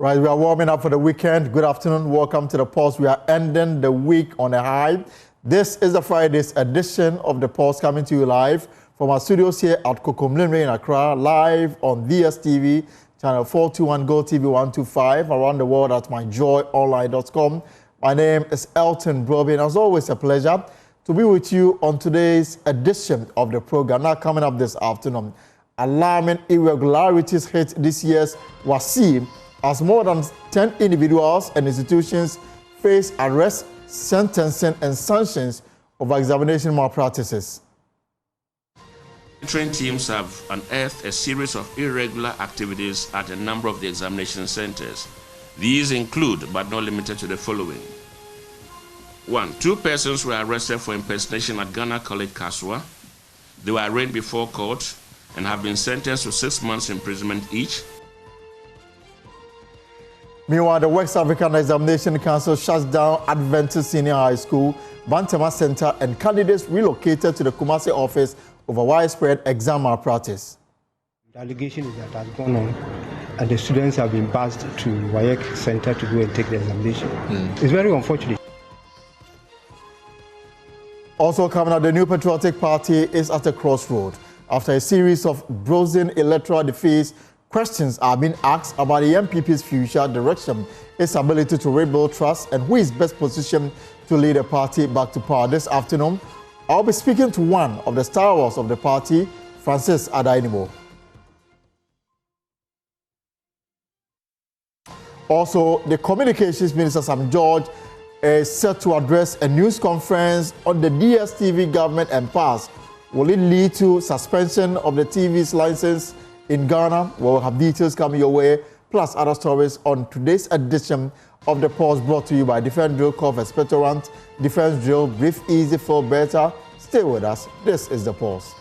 Right, we are warming up for the weekend. Good afternoon. Welcome to the Pulse. We are ending the week on a high. This is the Friday's edition of the Pulse, coming to you live from our studios here at Kokomlimre in Accra, live on DSTV, channel 421, Go TV 125, around the world at myjoyonline.com. My name is Elton Broby, and as always, a pleasure to be with you on today's edition of the program. Now, coming up this afternoon, alarming irregularities hit this year's WASSCE as more than 10 individuals and institutions face arrest, sentencing, and sanctions over examination malpractices. Monitoring teams have unearthed a series of irregular activities at a number of the examination centers. These include, but not limited to, the following. 1. 2 persons were arrested for impersonation at Ghana College, Kaswa. They were arraigned before court and have been sentenced to 6 months imprisonment each. Meanwhile, the West African Examination Council shuts down Adventist Senior High School, Bantama Center, and candidates relocated to the Kumasi office over widespread exam malpractice. The allegation is that has gone on, and the students have been bussed to WAEC Center to go and take the examination. It's very unfortunate. Also coming out, the New Patriotic Party is at a crossroad. After a series of bruising electoral defeats, questions are being asked about the MPP's future direction, its ability to rebuild trust, and who is best positioned to lead the party back to power. This afternoon, I'll be speaking to one of the stalwarts of the party, Francis Adainimo. Also, the Communications Minister, Sam George, is set to address a news conference on the DSTV government impasse. Will it lead to suspension of the TV's license in Ghana? We'll have details coming your way, plus other stories on today's edition of the Pulse, brought to you by Defense Drill Corps Expectorant. Defense Drill, breathe easy, feel better. Stay with us. This is the Pulse.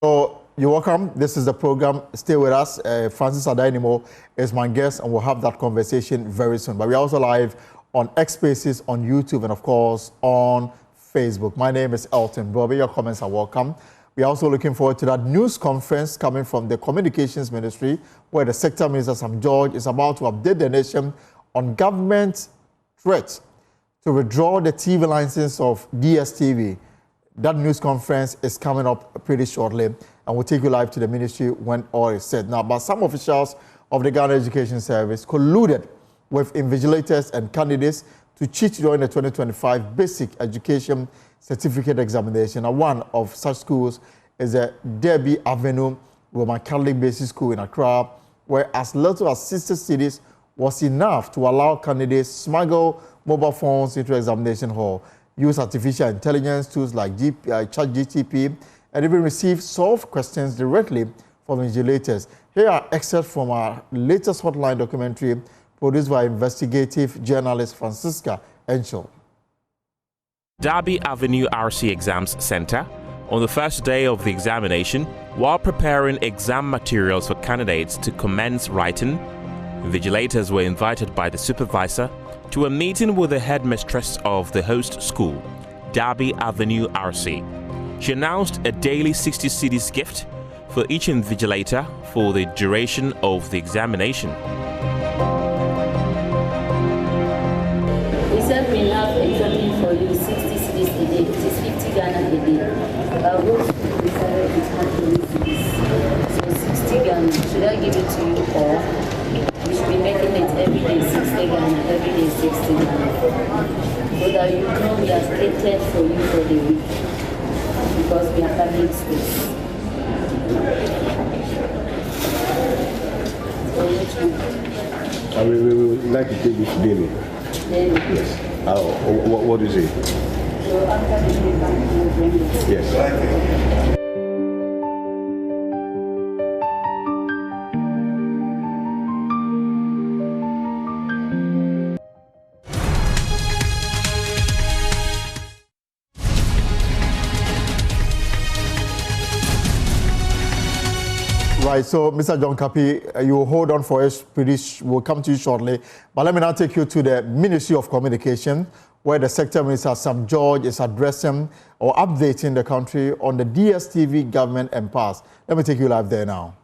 So you're welcome. This is the program. Stay with us. Francis Adainimo is my guest, and we'll have that conversation very soon. But we're also live on X Spaces, on YouTube, and of course on Facebook. My name is Elton Broby. Your comments are welcome. We're also looking forward to that news conference coming from the Communications Ministry, where the Sector Minister, Sam George, is about to update the nation on government threat to withdraw the TV license of DSTV. That news conference is coming up pretty shortly, and we'll take you live to the ministry when all is said. Now, but some officials of the Ghana Education Service colluded with invigilators and candidates to cheat during the 2025 Basic Education Certificate Examination. Now, one of such schools is the Derby Avenue Roman Catholic Basic School in Accra, where as little as 60 cedis was enough to allow candidates smuggle mobile phones into examination hall, use artificial intelligence tools like ChatGPT, and even receive solved questions directly from invigilators. Here are excerpts from our latest hotline documentary produced by investigative journalist Francisca Enchel. Derby Avenue RC Exams Center. On the first day of the examination, while preparing exam materials for candidates to commence writing, invigilators were invited by the supervisor to a meeting with the headmistress of the host school, Derby Avenue RC. She announced a daily 60 cedis gift for each invigilator for the duration of the examination. We said we have exactly for you 60 cedis a day, which is 50 Ghana a day. But what we decided is not to use so 60 Ghana. Should I give it to you or? We should be making it every day 60 Ghana, every day 60 Ghana. So that you know we are catered for you for the week. Because we are public schools. So which one? We would like to take this daily. Daily? Yes. What is it? So after the day, you bring it? Yes. Right, so Mr. John Kapi, you hold on for us, we'll come to you shortly. But let me now take you to the Ministry of Communication, where the Sector Minister, Sam George, is addressing or updating the country on the DSTV government impasse. Let me take you live there now.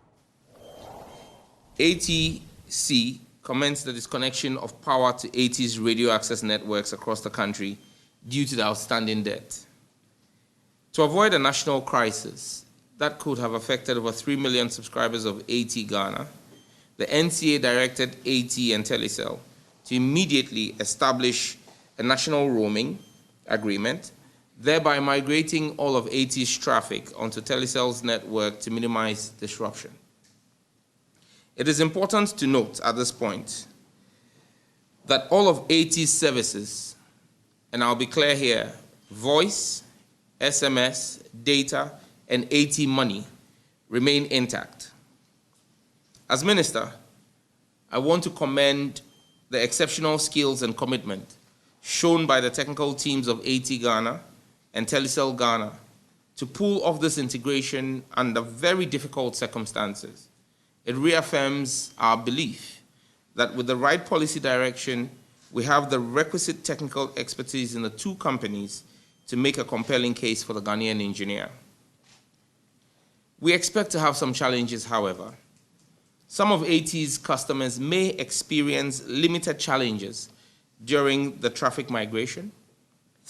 ATC commenced the disconnection of power to AT's radio access networks across the country due to the outstanding debt. To avoid a national crisis that could have affected over 3 million subscribers of AT Ghana, the NCA directed AT and Telecel to immediately establish a national roaming agreement, thereby migrating all of AT's traffic onto Telecel's network to minimize disruption. It is important to note at this point that all of AT's services, and I'll be clear here, voice, SMS, data, and AT money remain intact. As Minister, I want to commend the exceptional skills and commitment shown by the technical teams of AT Ghana and Telecel Ghana to pull off this integration under very difficult circumstances. It reaffirms our belief that with the right policy direction, we have the requisite technical expertise in the two companies to make a compelling case for the Ghanaian engineer. We expect to have some challenges, however. Some of AT's customers may experience limited challenges during the traffic migration,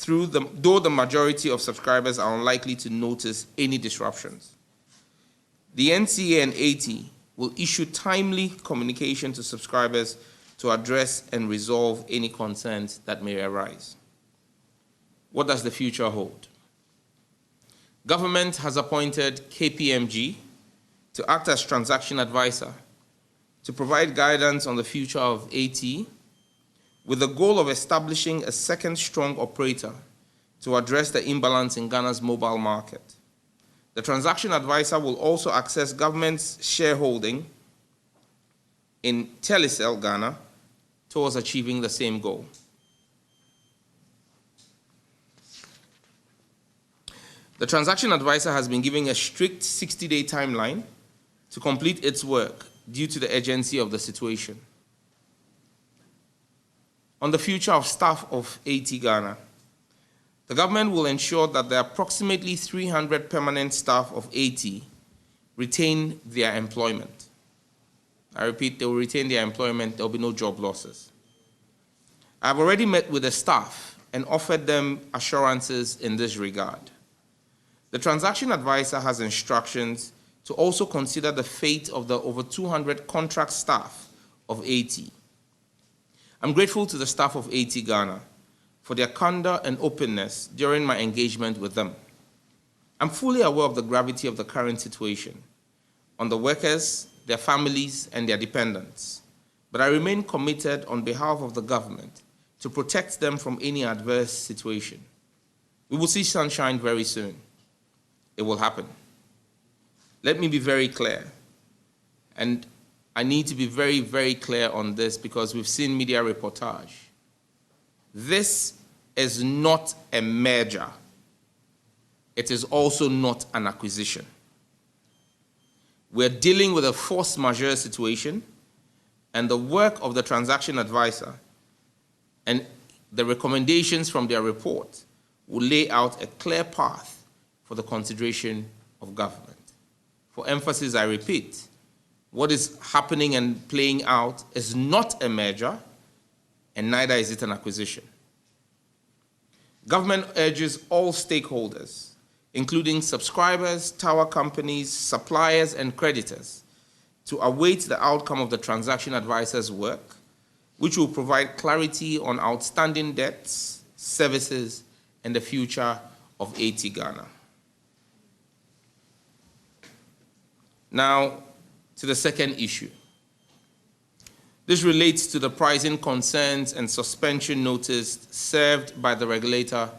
though the majority of subscribers are unlikely to notice any disruptions. The NCA and AT will issue timely communication to subscribers to address and resolve any concerns that may arise. What does the future hold? Government has appointed KPMG to act as transaction advisor to provide guidance on the future of AT with the goal of establishing a second strong operator to address the imbalance in Ghana's mobile market. The transaction advisor will also access government's shareholding in Telecel Ghana towards achieving the same goal. The transaction advisor has been given a strict 60-day timeline to complete its work due to the urgency of the situation. On the future of staff of AT Ghana, the government will ensure that the approximately 300 permanent staff of AT retain their employment. I repeat, they will retain their employment, there will be no job losses. I've already met with the staff and offered them assurances in this regard. The transaction advisor has instructions to also consider the fate of the over 200 contract staff of AT. I'm grateful to the staff of AT Ghana for their candor and openness during my engagement with them. I'm fully aware of the gravity of the current situation on the workers, their families, and their dependents, but I remain committed on behalf of the government to protect them from any adverse situation. We will see sunshine very soon. It will happen. Let me be very clear, and I need to be very, very clear on this because we've seen media reportage. This is not a merger. It is also not an acquisition. We're dealing with a force majeure situation, and the work of the transaction advisor and the recommendations from their report will lay out a clear path for the consideration of government. For emphasis, I repeat, what is happening and playing out is not a merger, and neither is it an acquisition. Government urges all stakeholders, including subscribers, tower companies, suppliers, and creditors, to await the outcome of the transaction advisor's work, which will provide clarity on outstanding debts, services, and the future of AT Ghana. Now, to the second issue. This relates to the pricing concerns and suspension notice served by the regulator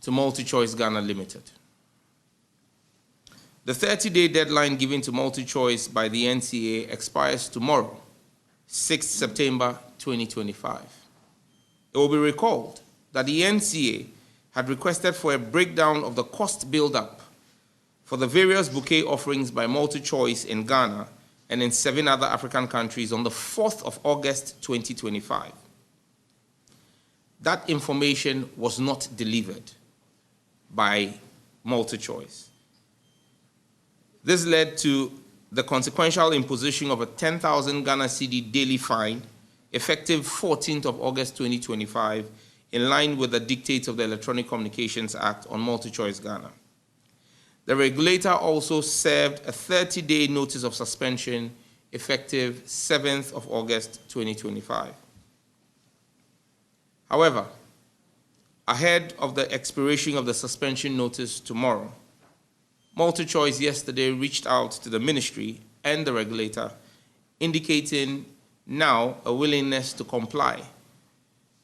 to MultiChoice Ghana Limited. The 30-day deadline given to MultiChoice by the NCA expires tomorrow, 6th September 2025. It will be recalled that the NCA had requested for a breakdown of the cost build-up for the various bouquet offerings by MultiChoice in Ghana and in 7 other African countries on the 4th of August 2025. That information was not delivered by MultiChoice. This led to the consequential imposition of a 10,000 Ghana cedi daily fine effective 14th of August 2025 in line with the dictates of the Electronic Communications Act on MultiChoice Ghana. The regulator also served a 30-day notice of suspension effective 7th of August 2025. However, ahead of the expiration of the suspension notice tomorrow, MultiChoice yesterday reached out to the ministry and the regulator, indicating now a willingness to comply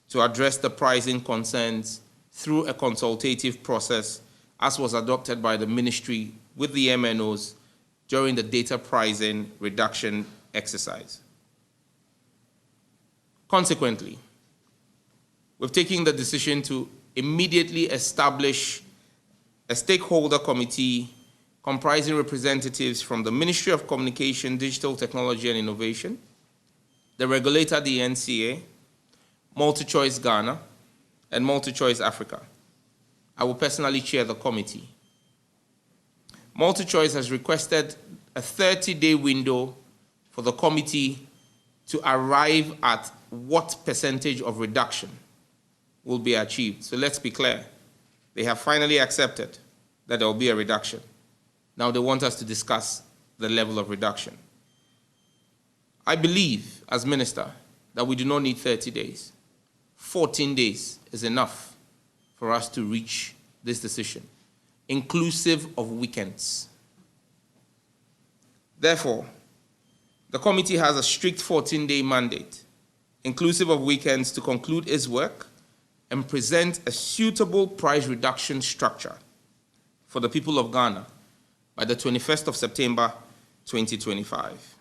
to address the pricing concerns through a consultative process as was adopted by the ministry with the MNOs during the data pricing reduction exercise. Consequently, we've taken the decision to immediately establish a stakeholder committee comprising representatives from the Ministry of Communication, Digital Technology and Innovation, the regulator, the NCA, MultiChoice Ghana, and MultiChoice Africa. I will personally chair the committee. MultiChoice has requested a 30-day window for the committee to arrive at what percentage of reduction will be achieved. So let's be clear. They have finally accepted that there will be a reduction. Now they want us to discuss the level of reduction. I believe, as minister, that we do not need 30 days. 14 days is enough for us to reach this decision, inclusive of weekends. Therefore, the committee has a strict 14-day mandate, inclusive of weekends, to conclude its work and present a suitable price reduction structure for the people of Ghana by the 21st of September 2025.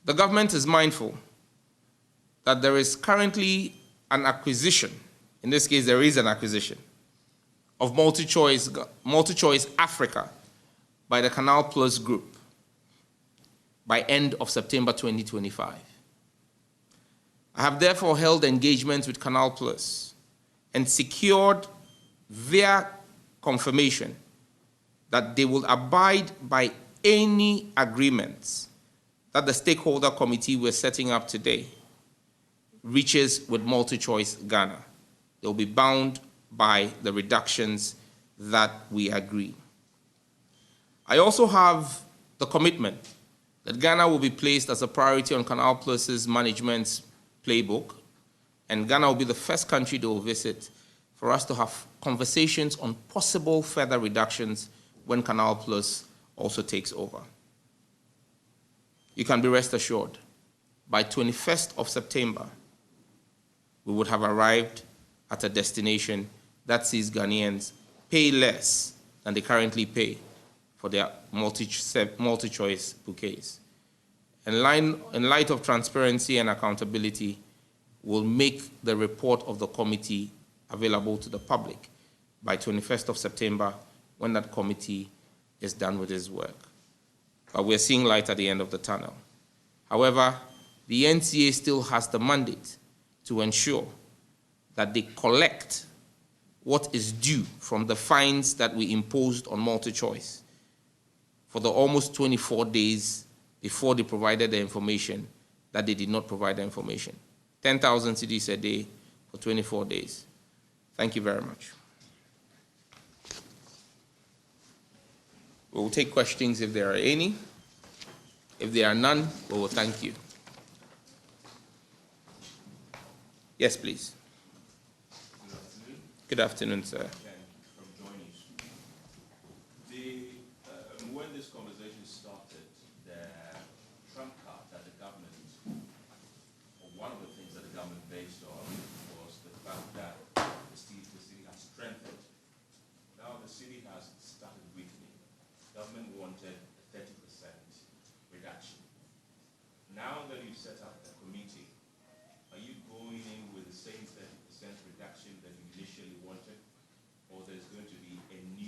The government is mindful that there is currently an acquisition, in this case there is an acquisition, of MultiChoice Africa by the Canal Plus Group by end of September 2025. I have therefore held engagements with Canal Plus and secured their confirmation that they will abide by any agreements that the stakeholder committee we're setting up today reaches with MultiChoice Ghana. They'll be bound by the reductions that we agree. I also have the commitment that Ghana will be placed as a priority on Canal Plus's management's playbook, and Ghana will be the first country they will visit for us to have conversations on possible further reductions when Canal Plus also takes over. You can be rest assured, by 21st of September, we would have arrived at a destination that sees Ghanaians pay less than they currently pay for their multi-choice bouquets. In light of transparency and accountability, we'll make the report of the committee available to the public by 21st of September when that committee is done with its work. But we're seeing light at the end of the tunnel. However, the NCA still has the mandate to ensure that they collect what is due from the fines that we imposed on MultiChoice for the almost 24 days before they provided the information that they did not provide the information. 10,000 cedis a day for 24 days. Thank you very much. We will take questions if there are any. If there are none, we will thank you. Yes, please. Good afternoon, sir. When this conversation started, the trump card that the government, or one of the things that the government based on, was the fact that the city has strengthened. Now the city has started weakening. Government wanted a 30% reduction. Now that you've set up the committee, are you going in with the same 30% reduction that you initially wanted, or there's going to be a new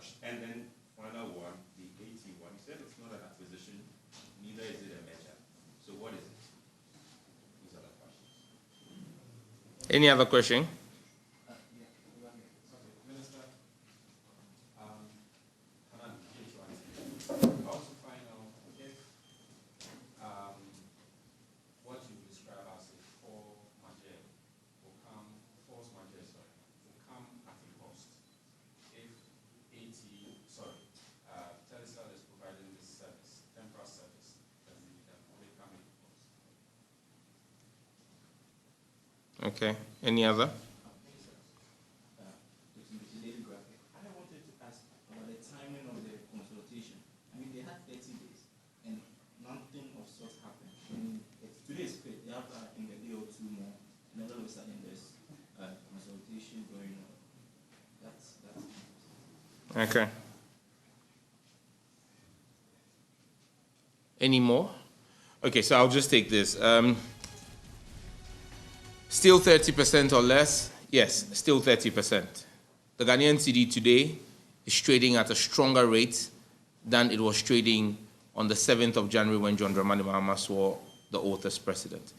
question. And then final one, the 81. You said it's not an acquisition, neither is it a merger. So what is it? These are the questions. Any other question? Minister, also find out if what you describe as a force majeure will come at a cost. If Telecom is providing this service, temporary service, then will it come at a cost? Okay. Any other? I wanted to ask about the timing of the consultation. I mean, they had 30 days, and nothing of sort happened. I mean, today is great. They have in a day or two more, and then all of a sudden there's consultation going on. That's Okay. Any more? Okay, so I'll just take this. Still 30% or less? Yes, still 30%. The Ghanaian cedi today is trading at a stronger rate than it was trading on the 7th of January when John Dramani Mahama swore the oath as president.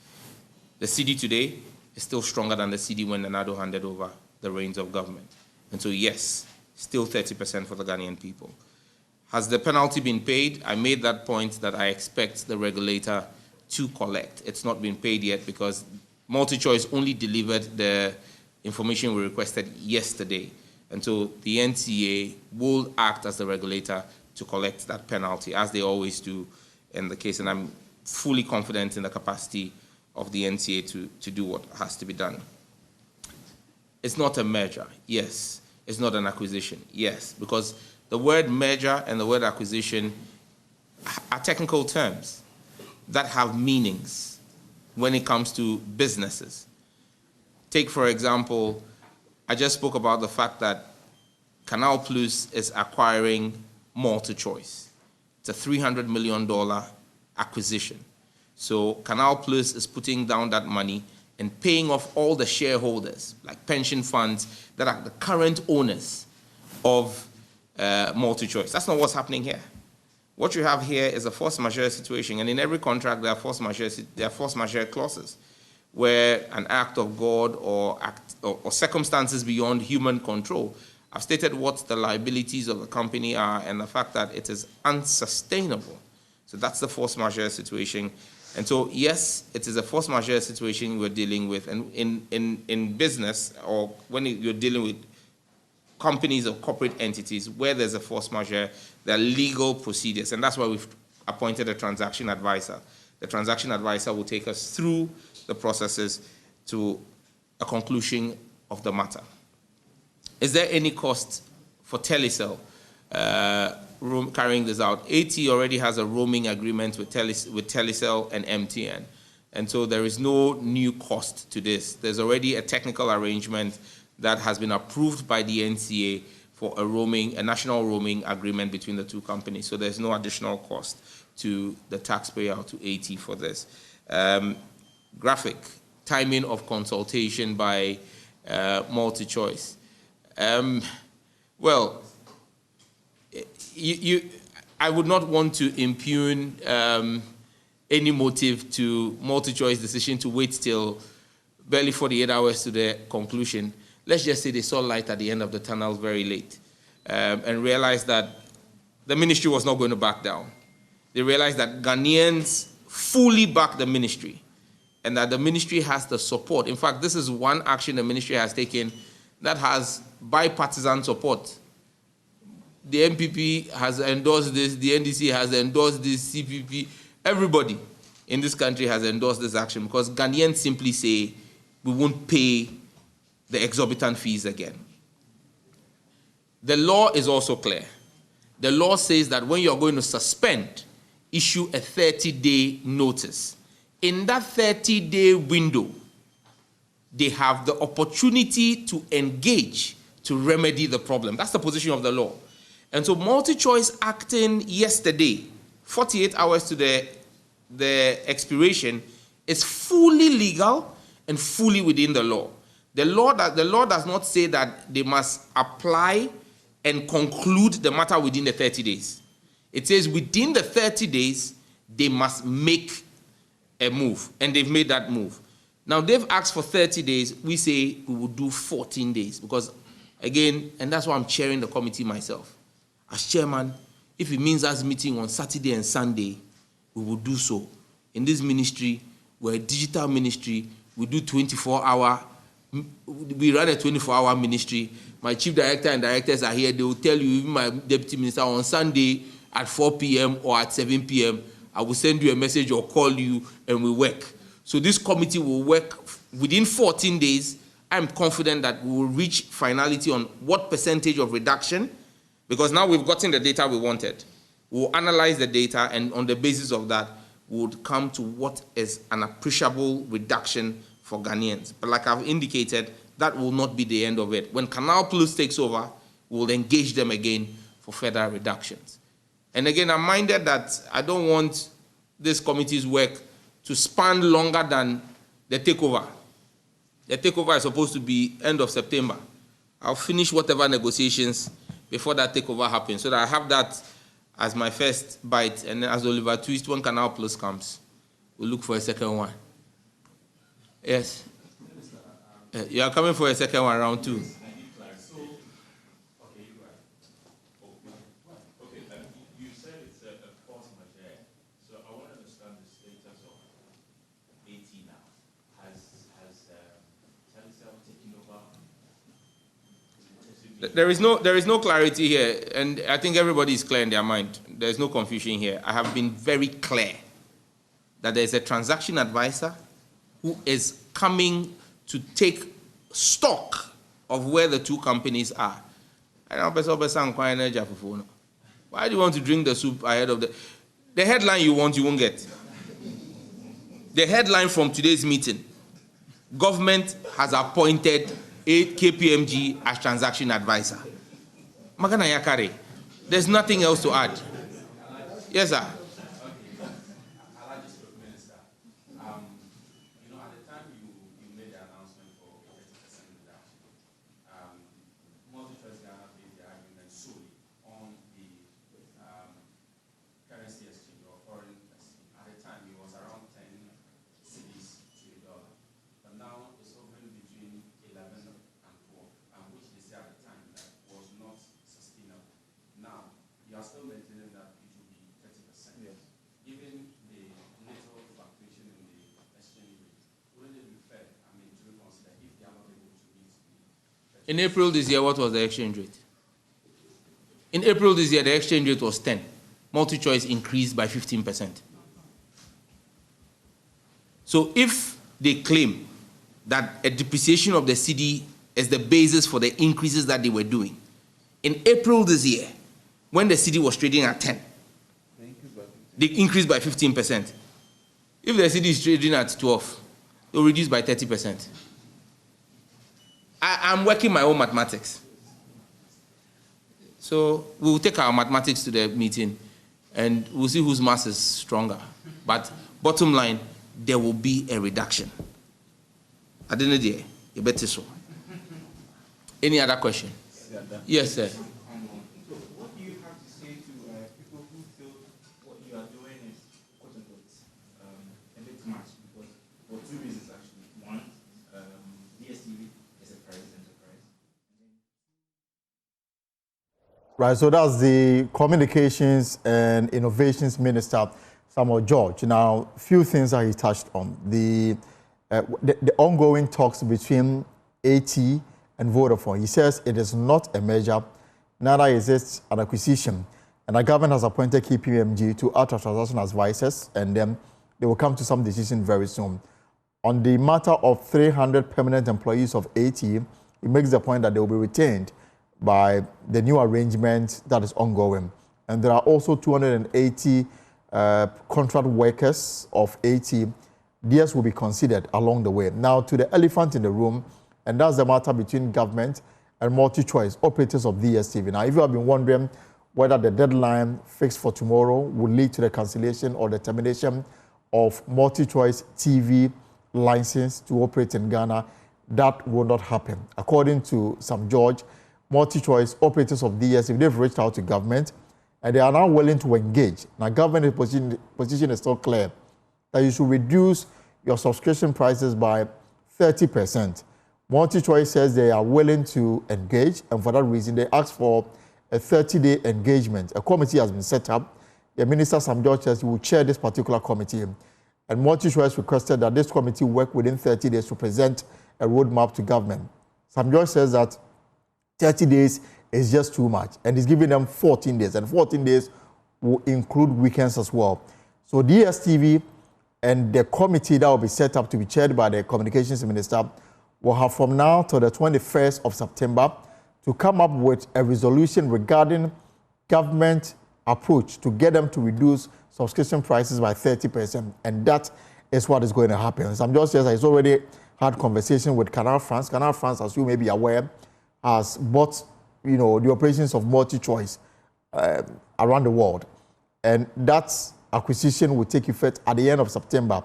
The cedi today is still stronger than the cedi when Nana-Addo handed over the reins of government. And so yes, still 30% for the Ghanaian people. Has the penalty been paid? I made that point that I expect the regulator to collect. It's not been paid yet because MultiChoice only delivered the information we requested yesterday. And so the NCA will act as the regulator to collect that penalty, as they always do in the case. And I'm fully confident in the capacity of the NCA to do what has to be done. It's not a merger, yes. It's not an acquisition, yes. Because the word merger and the word acquisition are technical terms that have meanings when it comes to businesses. Take, for example, I just spoke about the fact that Canal Plus is acquiring MultiChoice. It's a $300 million acquisition. So Canal Plus is putting down that money and paying off all the shareholders, like pension funds, that are the current owners of MultiChoice. That's not what's happening here. What you have here is a force majeure situation, and in every contract there are force majeure clauses, where an act of God or circumstances beyond human control. I've stated what the liabilities of the company are and the fact that it is unsustainable. So that's the force majeure situation. And so, yes, it is a force majeure situation we're dealing with. And in business, or when you're dealing with companies or corporate entities, where there's a force majeure, there are legal procedures. And that's why we've appointed a transaction advisor. The transaction advisor will take us through the processes to a conclusion of the matter. Is there any cost for Telecel carrying this out? AT already has a roaming agreement with Telecel and MTN. And so there is no new cost to this. There's already a technical arrangement that has been approved by the NCA for a national roaming agreement between the two companies. So there's no additional cost to the taxpayer or to AT for this. Graphic, timing of consultation by MultiChoice. Well, I would not want to impugn any motive to MultiChoice decision to wait till barely 48 hours to the conclusion. Let's just say they saw light at the end of the tunnel very late and realized that the ministry was not going to back down. They realized that Ghanaians fully back the ministry and that the ministry has the support. In fact, this is one action the ministry has taken that has bipartisan support. The MPP has endorsed this, the NDC has endorsed this, CPP, everybody in this country has endorsed this action because Ghanaians simply say we won't pay the exorbitant fees again. The law is also clear. The law says that when you're going to suspend, issue a 30-day notice. In that 30-day window, they have the opportunity to engage to remedy the problem. That's the position of the law. And so MultiChoice acting yesterday, 48 hours to the expiration, is fully legal and fully within the law. The law does not say that they must apply and conclude the matter within the 30 days. It says within the 30 days, they must make a move, and they've made that move. Now, they've asked for 30 days. We say we will do 14 days because, again, and that's why I'm chairing the committee myself. As chairman, if it means us meeting on Saturday and Sunday, we will do so. In this ministry, we're a digital ministry. We do 24-hour. We run a 24-hour ministry. My chief director and directors are here. They will tell you, even my deputy minister, on Sunday at 4 p.m. or at 7 p.m., I will send you a message or call you and we work. So this committee will work within 14 days. I'm confident that we will reach finality on what percentage of reduction, because now we've gotten the data we wanted. We'll analyze the data, and on the basis of that, we would come to what is an appreciable reduction for Ghanaians. But like I've indicated, that will not be the end of it. When Canal Plus takes over, we'll engage them again for further reductions. And again, I'm minded that I don't want this committee's work to span longer than the takeover. The takeover is supposed to be end of September. I'll finish whatever negotiations before that takeover happens, so that I have that as my first bite, and then as Oliver Twist, when Canal Plus comes, we'll look for a second one. Yes? You are coming for a second one, round 2. There is no clarity here, and I think everybody is clear in their mind. There is no confusion here. I have been very clear that there is a transaction advisor who is coming to take stock of where the two companies are. Why do you want to drink the soup ahead of the headline you want, you won't get. The headline from today's meeting: government has appointed KPMG as transaction advisor. Magana Yakare. There's nothing else to add. Yes, sir. In April this year, what was the exchange rate? In April this year, the exchange rate was 10. Multi-choice increased by 15%. So if they claim that a depreciation of the cedi is the basis for the increases that they were doing, in April this year, when the cedi was trading at 10, they increased by 15%. If the cedi is trading at 12, they'll reduce by 30%. I'm working my own mathematics. So we'll take our mathematics to the meeting and we'll see whose math is stronger. But bottom line, there will be a reduction. I don't know, dear. You better so. Any other question? Yes, sir. What do you have to say to people who feel what you are doing is, quote unquote, a bit too much? Because for two reasons, actually. One, DSTV is a private enterprise. Right, so that's the Communications and Innovations Minister, Samuel George. Now, a few things that he touched on. The ongoing talks between AT and Vodafone. He says it is not a merger, neither is it an acquisition. And the government has appointed KPMG to act as transaction advisors, and then they will come to some decision very soon. On the matter of 300 permanent employees of AT, he makes the point that they will be retained by the new arrangement that is ongoing. And there are also 280 contract workers of AT. Theirs will be considered along the way. Now, to the elephant in the room, and that's the matter between government and multi-choice operators of DSTV. Now, if you have been wondering whether the deadline fixed for tomorrow will lead to the cancellation or the termination of multi-choice TV license to operate in Ghana, that will not happen. According to Sam George, multi-choice operators of DSTV, they've reached out to government and they are now willing to engage. Now, government position is still clear that you should reduce your subscription prices by 30%. Multi-choice says they are willing to engage, and for that reason, they asked for a 30-day engagement. A committee has been set up. The Minister Sam George says he will chair this particular committee, and Multi-choice requested that this committee work within 30 days to present a roadmap to government. Sam George says that 30 days is just too much, and he's giving them 14 days, and 14 days will include weekends as well. So DSTV and the committee that will be set up to be chaired by the Communications Minister will have from now to the 21st of September to come up with a resolution regarding government approach to get them to reduce subscription prices by 30%. And that is what is going to happen. Sam George says he's already had conversation with Canal France. Canal France, as you may be aware, has bought, the operations of multi-choice around the world. And that acquisition will take effect at the end of September.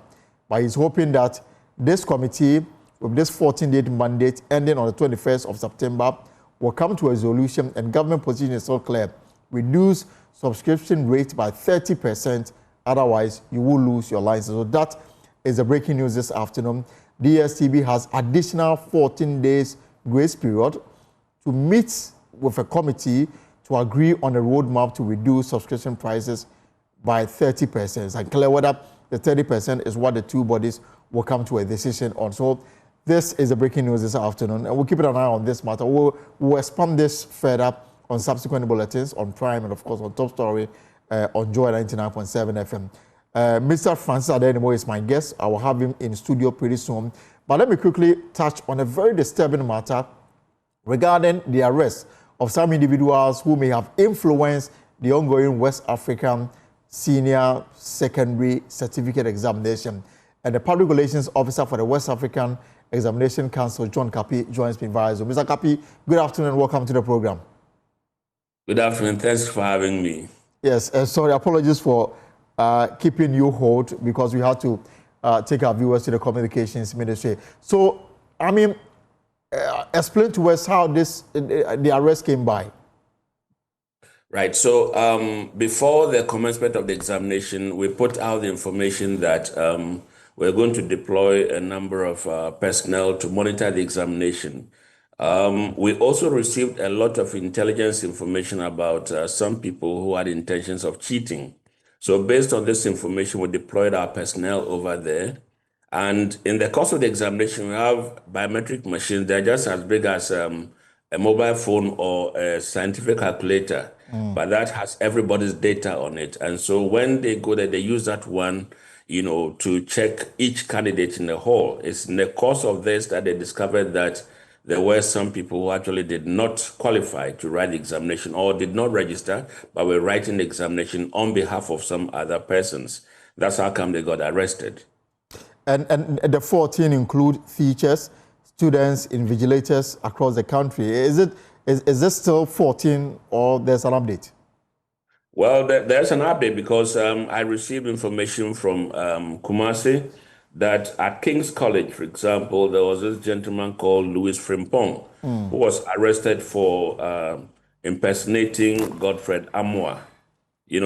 But he's hoping that this committee, with this 14-day mandate ending on the 21st of September, will come to a resolution, and government position is so clear. Reduce subscription rate by 30%, otherwise you will lose your license. So that is the breaking news this afternoon. DSTV has additional 14 days grace period to meet with a committee to agree on a roadmap to reduce subscription prices by 30%. It's unclear whether the 30% is what the two bodies will come to a decision on. So this is the breaking news this afternoon, and we'll keep an eye on this matter. We'll expand this further on subsequent bulletins, on Prime, and of course on Top Story, on Joy 99.7 FM. Mr. Francis Adenimo is my guest. I will have him in studio pretty soon. But let me quickly touch on a very disturbing matter regarding the arrest of some individuals who may have influenced the ongoing West African Senior Secondary Certificate Examination. And the Public Relations Officer for the West African Examination Council, John Kapi, joins me via Zoom. Mr. Kapi, good afternoon and welcome to the program. Good afternoon. Thanks for having me. Yes, sorry, apologies for keeping you hold because we had to take our viewers to the Communications Ministry. So, explain to us how the arrest came by. Right. So before the commencement of the examination, we put out the information that we're going to deploy a number of personnel to monitor the examination. We also received a lot of intelligence information about some people who had intentions of cheating. So based on this information, we deployed our personnel over there. And in the course of the examination, we have biometric machines. They're just as big as a mobile phone or a scientific calculator, but that has everybody's data on it. And so when they go there, they use that one, to check each candidate in the hall. It's in the course of this that they discovered that there were some people who actually did not qualify to write the examination or did not register, but were writing the examination on behalf of some other persons. That's how come they got arrested. And the 14 include teachers, students, invigilators across the country. Is this still 14 or there's an update? Well, there's an update because I received information from Kumasi that at King's College, for example, there was this gentleman called Louis Frimpong who was arrested for impersonating Godfred Amwa.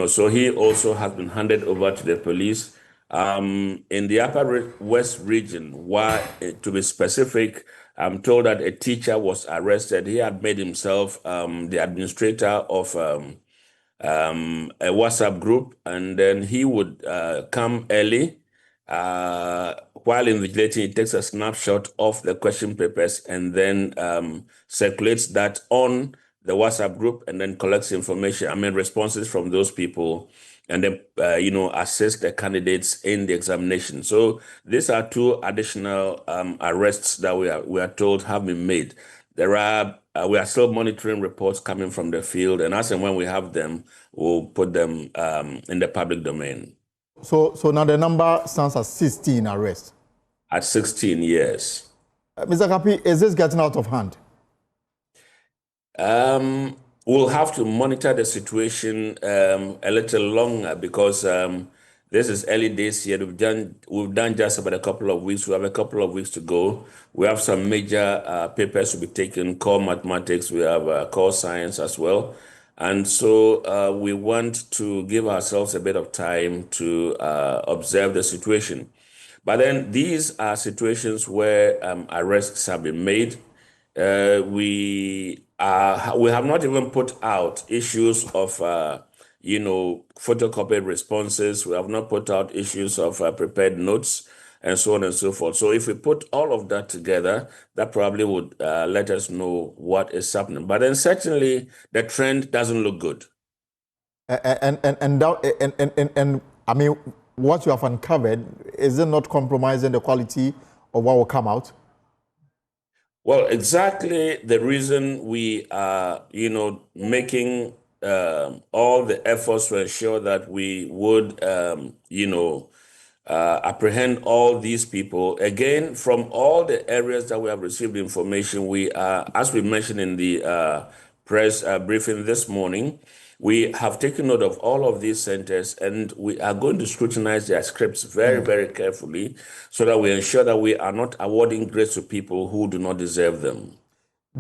So he also has been handed over to the police. In the Upper West region, to be specific, I'm told that a teacher was arrested. He had made himself the administrator of a WhatsApp group, and then he would come early. While invigilating, he takes a snapshot of the question papers and then circulates that on the WhatsApp group and then collects information, responses from those people, and then, assist the candidates in the examination. So these are two additional arrests that we are told have been made. We are still monitoring reports coming from the field, and as and when we have them, we'll put them in the public domain. So now the number stands at 16 arrests. At 16, yes. Mr. Kapi, is this getting out of hand? We'll have to monitor the situation a little longer because This is early days here. We've done just about a couple of weeks. We have a couple of weeks to go. We have some major papers to be taken, core mathematics. We have core science as well. And so we want to give ourselves a bit of time to observe the situation. But then these are situations where arrests have been made. We have not even put out issues of photocopied responses. We have not put out issues of prepared notes and so on and so forth. So if we put all of that together, that probably would let us know what is happening. But then certainly the trend doesn't look good. And I mean, what you have uncovered, is it not compromising the quality of what will come out? Well, exactly the reason we are, making all the efforts to ensure that we would, apprehend all these people. Again, from all the areas that we have received information, we are, as we mentioned in the press briefing this morning, we have taken note of all of these centers, and we are going to scrutinize their scripts very, very carefully so that we ensure that we are not awarding grades to people who do not deserve them.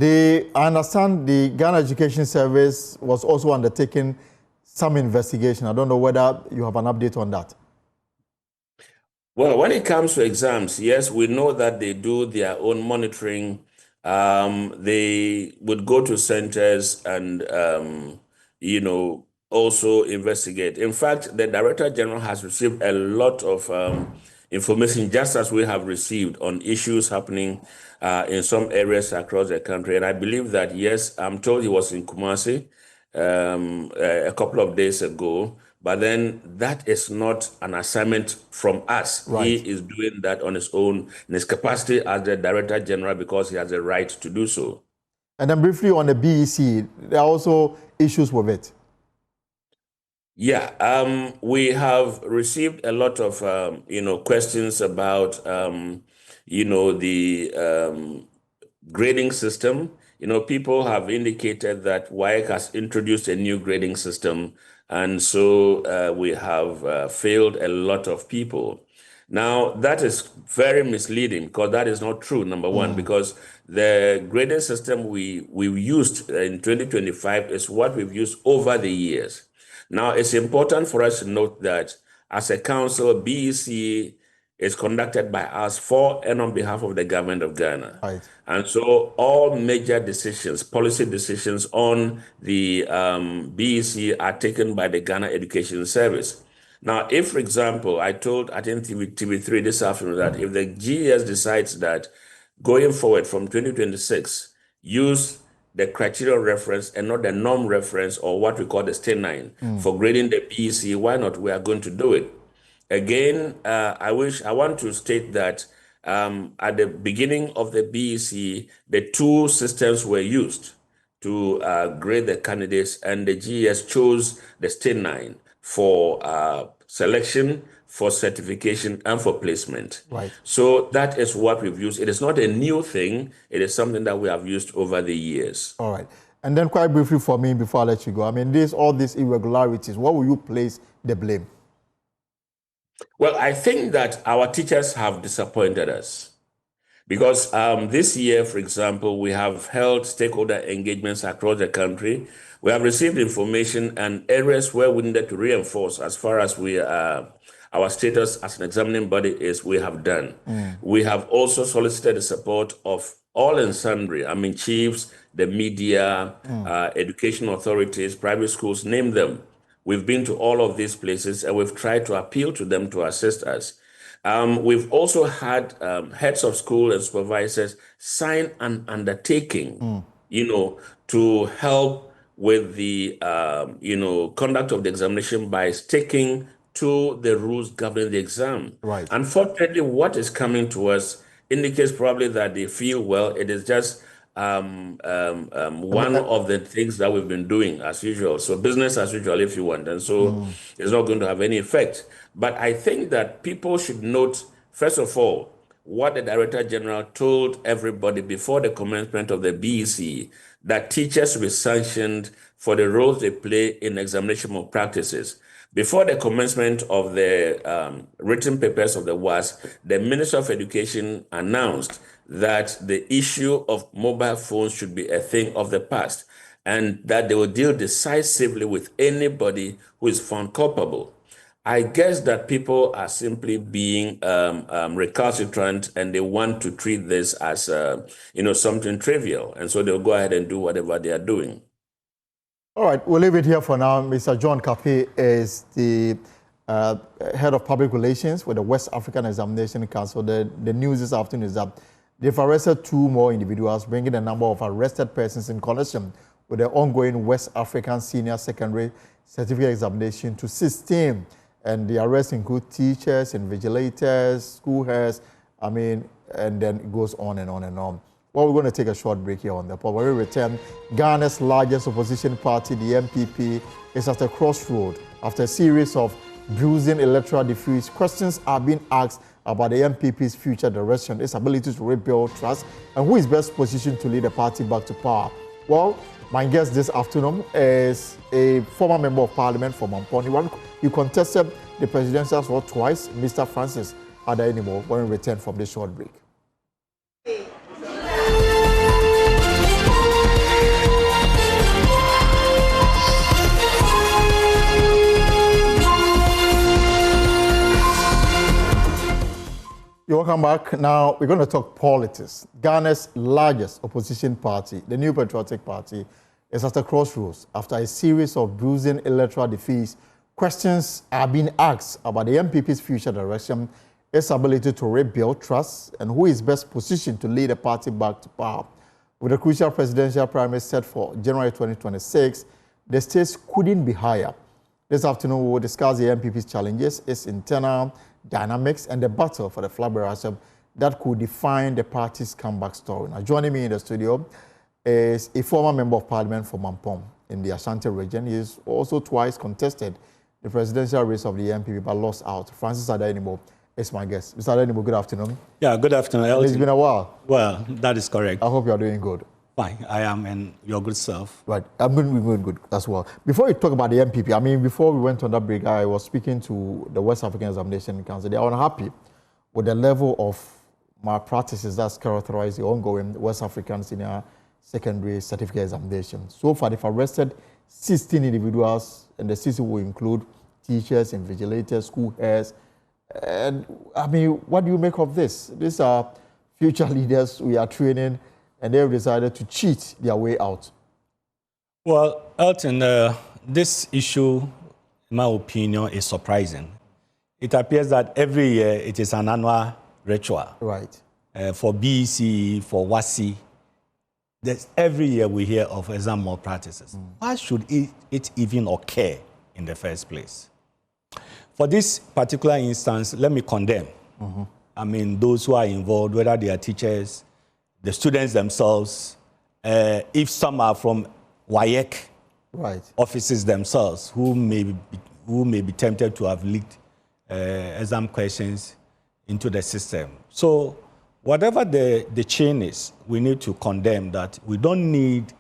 I understand the Ghana Education Service was also undertaking some investigation. I don't know whether you have an update on that. Well, when it comes to exams, yes, we know that they do their own monitoring. They would go to centers and also investigate. In fact, the Director General has received a lot of information, just as we have received, on issues happening in some areas across the country. And I believe that, yes, I'm told he was in Kumasi a couple of days ago, but then that is not an assignment from us. Right. He is doing that on his own, in his capacity as the Director General, because he has the right to do so. And then briefly on the BEC, there are also issues with it. Yeah, we have received a lot of, questions about, the grading system. People have indicated that WAEC has introduced a new grading system, and so we have failed a lot of people. Now, that is very misleading, because that is not true, number one, because the grading system we've used in 2025 is what we've used over the years. Now, it's important for us to note that as a council, BEC is conducted by us for and on behalf of the government of Ghana. Right. And so all major decisions, policy decisions on the BEC are taken by the Ghana Education Service. Now, if, for example, I think TV3 this afternoon that if the GES decides that going forward from 2026, use the criterion reference and not the norm reference, or what we call the state 9 for grading the BEC, why not? We are going to do it. Again, I want to state that at the beginning of the BEC, the two systems were used to grade the candidates, and the GES chose the state 9 for selection, for certification, and for placement. Right. So that is what we've used. It is not a new thing. It is something that we have used over the years. All right. And then quite briefly for me, before I let you go, I mean, all these irregularities, what will you place the blame? Well, I think that our teachers have disappointed us. Because this year, for example, we have held stakeholder engagements across the country. We have received information and areas where we needed to reinforce as far as our status as an examining body is, we have done. We have also solicited the support of all and sundry, chiefs, the media, education authorities, private schools, name them. We've been to all of these places, and we've tried to appeal to them to assist us. We've also had heads of school and supervisors sign an undertaking, to help with the, conduct of the examination by sticking to the rules governing the exam. Right. Unfortunately, what is coming to us indicates probably that they feel, well, it is just one of the things that we've been doing as usual. So business as usual, if you want. And so it's not going to have any effect. But I think that people should note, first of all, what the Director General told everybody before the commencement of the BEC, that teachers will be sanctioned for the roles they play in examination malpractices. Before the commencement of the written papers of the WASSCE, the Minister of Education announced that the issue of mobile phones should be a thing of the past and that they will deal decisively with anybody who is found culpable. I guess that people are simply being recalcitrant and they want to treat this as something trivial, and so they'll go ahead and do whatever they are doing. All right, we'll leave it here for now. Mr. John Kapi is the head of public relations with the West African Examination Council. The news this afternoon is that they've arrested 2 more individuals, bringing the number of arrested persons in connection with the ongoing West African Senior Secondary Certificate Examination to 16. And the arrests include teachers, invigilators, school heads, and then it goes on and on and on. Well, we're going to take a short break here on the pod. When we return, Ghana's largest opposition party, the MPP, is at a crossroad. After a series of bruising electoral defeats, questions are being asked about the MPP's future direction, its ability to rebuild trust, and who is best positioned to lead the party back to power. Well, my guest this afternoon is a former member of parliament from Mampong. He contested the presidential slot twice, Mr. Francis Adainimo, when we return from this short break. You're welcome back. Now, we're going to talk politics. Ghana's largest opposition party, the New Patriotic Party, is at a crossroads. After a series of bruising electoral defeats, questions are being asked about the MPP's future direction, its ability to rebuild trust, and who is best positioned to lead the party back to power. With a crucial presidential primary set for January 2026, the stakes couldn't be higher. This afternoon, we will discuss the MPP's challenges, its internal dynamics, and the battle for the flag bearership that could define the party's comeback story. Now, joining me in the studio is a former member of parliament from Mampong in the Ashanti region. He has also twice contested the presidential race of the MPP but lost out. Francis Adainimo is my guest. Mr. Adainimo, good afternoon. Yeah, good afternoon. It's been a while. Well, that is correct. I hope you are doing good. Fine, I am, and your good self. Right, I'm going good as well. Before we talk about the MPP, before we went on that break, I was speaking to the West African Examination Council. They are unhappy with the level of malpractices that's characterized the ongoing West African Senior Secondary Certificate Examination. So far, they've arrested 16 individuals, and the 16 will include teachers, invigilators, school heads. And what do you make of this? These are future leaders we are training, and they have decided to cheat their way out. Well, Elton, this issue, in my opinion, is surprising. It appears that every year it is an annual ritual. Right. For BECE, for WASSCE, every year we hear of exam malpractices. Why should it even occur in the first place? For this particular instance, let me condemn. Those who are involved, whether they are teachers, the students themselves, if some are from WAEC offices themselves, who may be tempted to have leaked exam questions into the system. So whatever the chain is, we need to condemn that. We don't need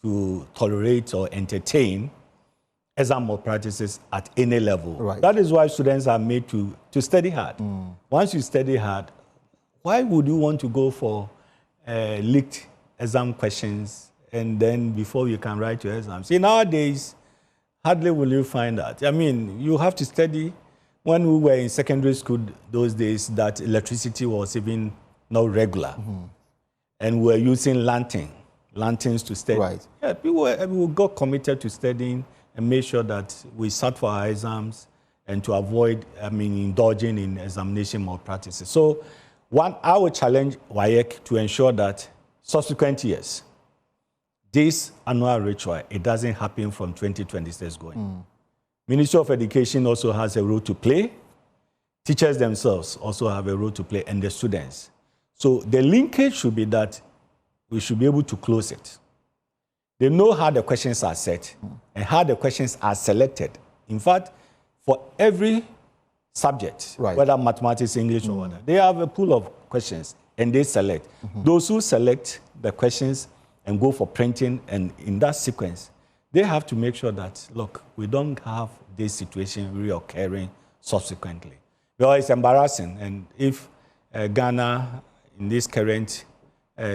to tolerate or entertain exam malpractices at any level. Right. That is why students are made to study hard. Once you study hard, why would you want to go for leaked exam questions and then before you can write your exam? See, nowadays, hardly will you find that. You have to study. When we were in secondary school those days, that electricity was even not regular. And we were using lanterns to study. Right. Yeah, people got committed to studying and made sure that we sat for our exams and to avoid, indulging in examination malpractices. So, I would challenge WAEC to ensure that subsequent years, this annual ritual, it doesn't happen from 2026 going. Ministry of Education also has a role to play. Teachers themselves also have a role to play, and the students. So the linkage should be that we should be able to close it. They know how the questions are set and how the questions are selected. In fact, for every subject, whether mathematics, English, or whatever, they have a pool of questions and they select. Those who select the questions and go for printing and in that sequence, they have to make sure that, look, we don't have this situation reoccurring subsequently. Well, it's embarrassing, and if Ghana, in this current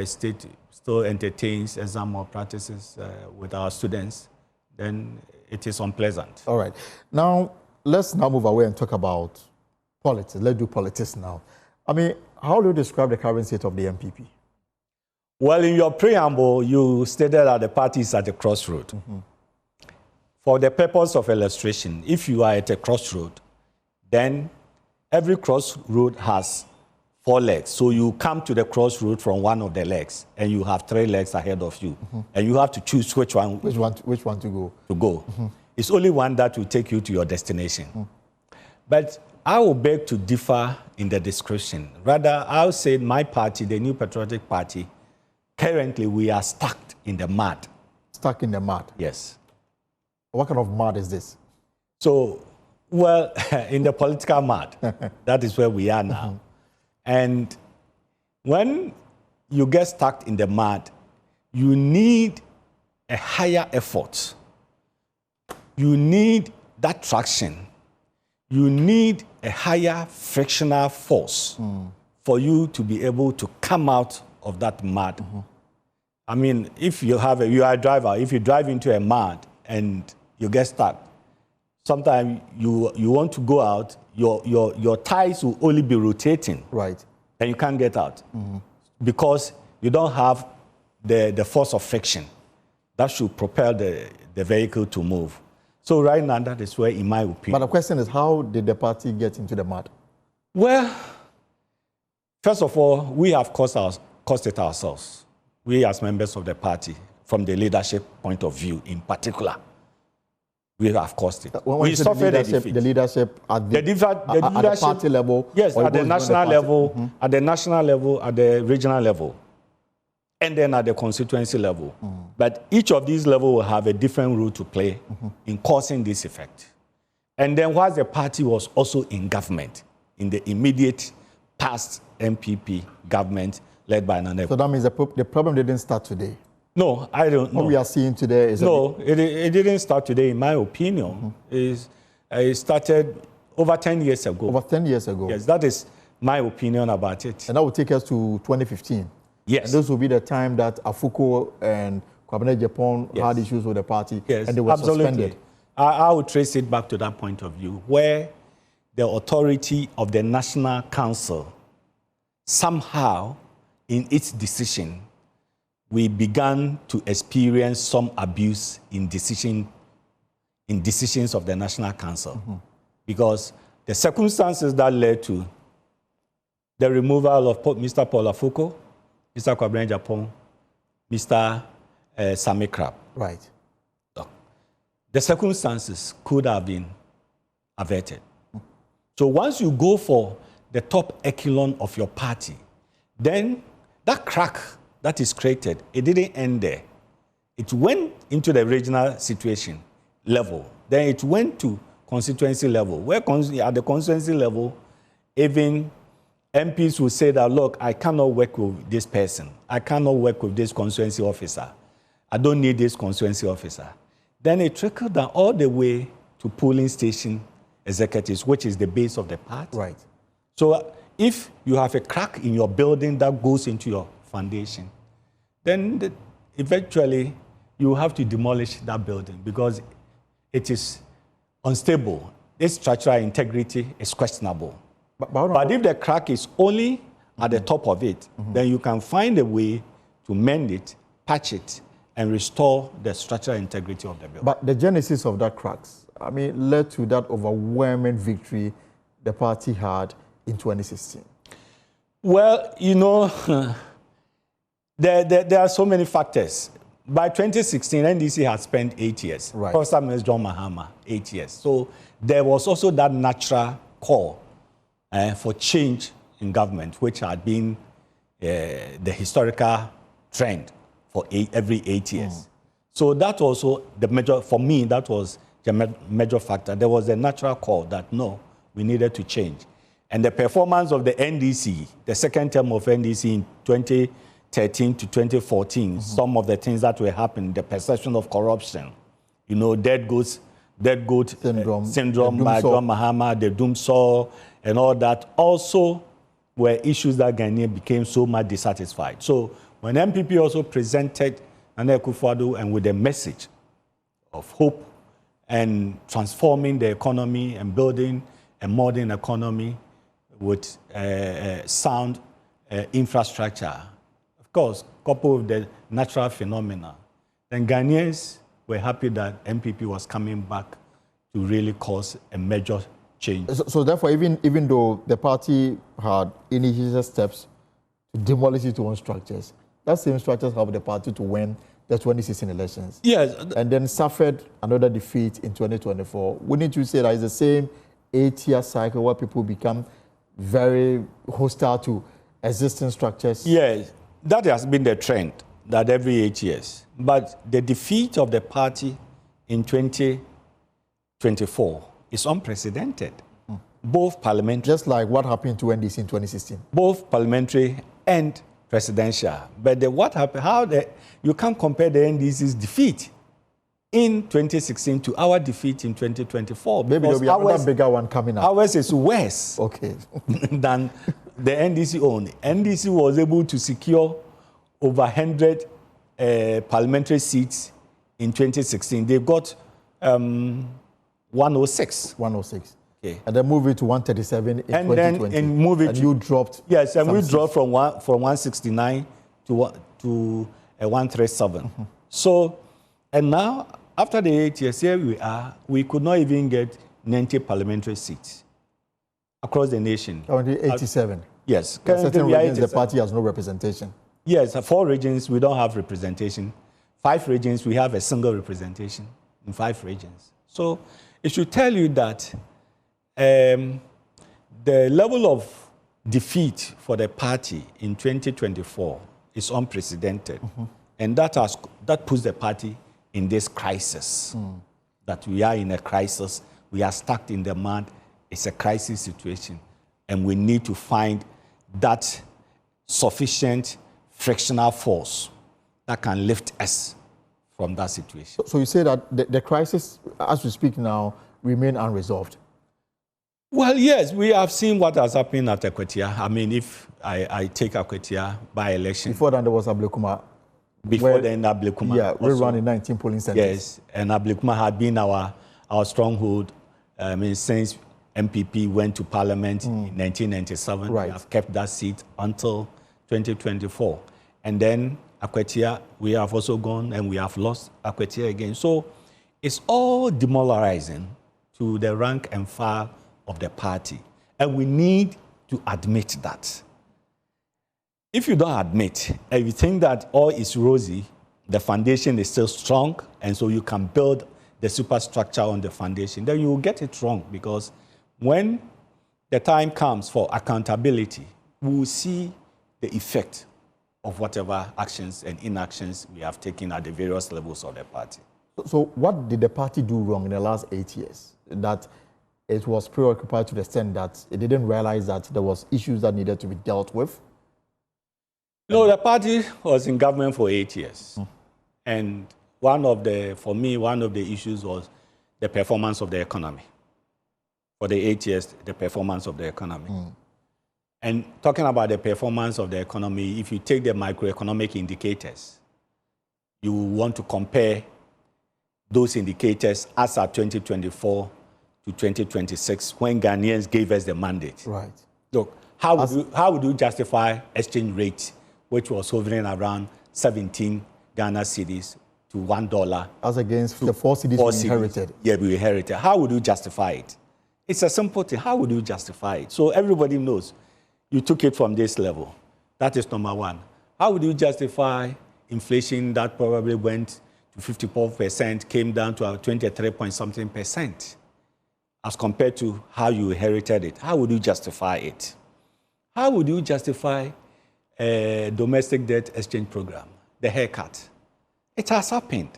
state, still entertains exam malpractices with our students, then it is unpleasant. All right. Now, let's now move away and talk about politics. Let's do politics now. I mean, how do you describe the current state of the MPP? Well, in your preamble, you stated that the party is at a crossroad. For the purpose of illustration, if you are at a crossroad, then every crossroad has 4 legs. So you come to the crossroad from one of the legs, and you have 3 legs ahead of you. And you have to choose which one to go. It's only one that will take you to your destination. But I will beg to differ in the description. Rather, I'll say my party, the New Patriotic Party, currently we are stuck in the mud. Stuck in the mud? Yes. What kind of mud is this? So, well, in the political mud, that is where we are now. And when you get stuck in the mud, you need a higher effort. You need that traction. You need a higher frictional force for you to be able to come out of that mud. I mean, if you are a driver, if you drive into a mud and you get stuck, sometimes you want to go out, your tires will only be rotating. Right. And you can't get out because you don't have the force of friction that should propel the vehicle to move. So right now, that is where, in my opinion. But the question is, how did the party get into the mud? Well, first of all, we have caused it ourselves. We as members of the party, from the leadership point of view in particular, we have caused it. We suffered the leadership at the party level? Yes, at the national level, at the national level, at the regional level, and then at the constituency level. But each of these levels will have a different role to play in causing this effect. And then whilst the party was also in government, in the immediate past MPP government led by Nana. So that means the problem didn't start today? No, I don't know. What we are seeing today is... No, it didn't start today, in my opinion. It started over 10 years ago. Over 10 years ago? Yes, that is my opinion about it. And that will take us to 2015? Yes. And this will be the time that Afuko and Kwabena Japan had issues with the party, and they were suspended. I will trace it back to that point of view, where the authority of the National Council, somehow, in its decision, we began to experience some abuse in decisions of the National Council. Because the circumstances that led to the removal of Mr. Paul Afuko, Mr. Kwabena Japan, Mr. Sami Krab. Right. So, the circumstances could have been averted. So once you go for the top echelon of your party, then that crack that is created, it didn't end there. It went into the regional situation level. Then it went to constituency level, where at the constituency level, even MPs will say that, look, I cannot work with this person. I cannot work with this constituency officer. I don't need this constituency officer. Then it trickled down all the way to polling station executives, which is the base of the party. Right. So if you have a crack in your building that goes into your foundation, then eventually you have to demolish that building because it is unstable. Its structural integrity is questionable. But if the crack is only at the top of it, then you can find a way to mend it, patch it, and restore the structural integrity of the building. But the genesis of that cracks, I mean, led to that overwhelming victory the party had in 2016. Well, you know, there are so many factors. By 2016, NDC had spent 8 years. Right. Professor Ms. John Mahama, 8 years. So there was also that natural call for change in government, which had been the historical trend for every 8 years. So that also, for me, that was the major factor. There was a natural call that, no, we needed to change. And the performance of the NDC, the second term of NDC in 2013 to 2014, some of the things that were happening, the perception of corruption, you know, dead goods dead goat syndrome by John Mahama, the Doomsaw, and all that also were issues that Ghanaians became so much dissatisfied. So when MPP also presented Nana Akufo-Addo and with a message of hope and transforming the economy and building a modern economy with sound infrastructure, of course, coupled with the natural phenomena, then Ghanaians were happy that MPP was coming back to really cause a major change. So therefore, even though the party had initiated steps to demolish its own structures, that same structures helped the party to win the 2016 elections. Yes. And then suffered another defeat in 2024. Wouldn't you say that it's the same 8-year cycle where people become very hostile to existing structures? Yes, that has been the trend, that every 8 years. But the defeat of the party in 2024 is unprecedented. Both parliamentary. Just like what happened to NDC in 2016. Both parliamentary and presidential. But what happened, you can't compare the NDC's defeat in 2016 to our defeat in 2024. Maybe there'll be another bigger one coming up. Ours is worse than the NDC own. NDC was able to secure over 100 parliamentary seats in 2016. They got 106. 106. Okay. And then move it to 137 in 2020. And move it. And you dropped. Yes, and we dropped from 169 to 137. Mm-hmm. So, and now after the 8 years, here we are. We could not even get 90 parliamentary seats across the nation. Only 87. Yes. In certain regions, the party has no representation. Yes, 4 regions we don't have representation. 5 regions we have a single representation in 5 regions. So it should tell you that the level of defeat for the party in 2024 is unprecedented. Mm-hmm. And that puts the party in this crisis. That we are in a crisis, we are stuck in the mud, it's a crisis situation. And we need to find that sufficient frictional force that can lift us from that situation. So you say that the crisis, as we speak now, remain unresolved? Well, yes, we have seen what has happened at Akwetia. I mean, if I take Akwetia by election. Before then, there was Ablekuma. Before then, Ablekuma. Yeah, we ran in 19 polling centers. Yes, and Ablekuma had been our stronghold since MPP went to Parliament in 1997. Right. We have kept that seat until 2024. And then Akwetia, we have also gone and we have lost Akwetia again. So it's all demoralizing to the rank and file of the party. And we need to admit that. If you don't admit, and you think that all is rosy, the foundation is still strong, and so you can build the superstructure on the foundation, then you will get it wrong, because when the time comes for accountability, we will see the effect of whatever actions and inactions we have taken at the various levels of the party. So what did the party do wrong in the last 8 years that it was preoccupied to the extent that it didn't realize that there was issues that needed to be dealt with? No, the party was in government for 8 years. And for me, one of the issues was the performance of the economy. For the 8 years, the performance of the economy. And talking about the performance of the economy, if you take the microeconomic indicators, you want to compare those indicators as at 2024 to 2026, when Ghanaians gave us the mandate. Right. Look, how would you justify exchange rate, which was hovering around 17 Ghana cedis to $1? As against the 4 cedis we inherited. Yeah, we inherited. How would you justify it? It's a simple thing. How would you justify it? So everybody knows you took it from this level. That is number one. How would you justify inflation that probably went to 54%, came down to 23 point something percent, as compared to how you inherited it? How would you justify it? How would you justify a domestic debt exchange program, the haircut? It has happened.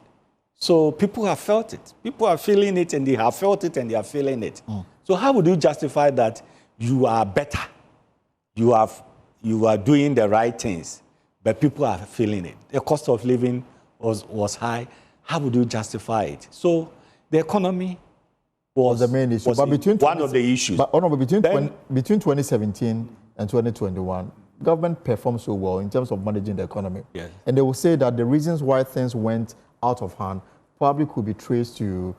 So people have felt it. People are feeling it, and they have felt it, and they are feeling it. So how would you justify that you are better? You are doing the right things, but people are feeling it. The cost of living was high. How would you justify it? So the economy was the main issue. But between one of the issues. But between 2017 and 2021, government performed so well in terms of managing the economy. Yes. And they will say that the reasons why things went out of hand probably could be traced to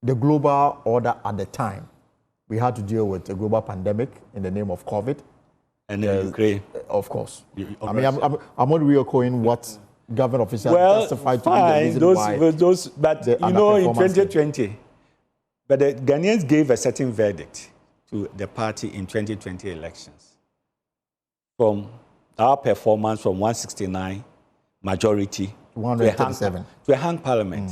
the global order at the time. We had to deal with a global pandemic in the name of COVID. And Ukraine. Of course. I mean, I'm not re-echoing what government officials testified to be the reason why. But you know, in 2020, but the Ghanaians gave a certain verdict to the party in 2020 elections. From our performance from 169 majority to a hung parliament.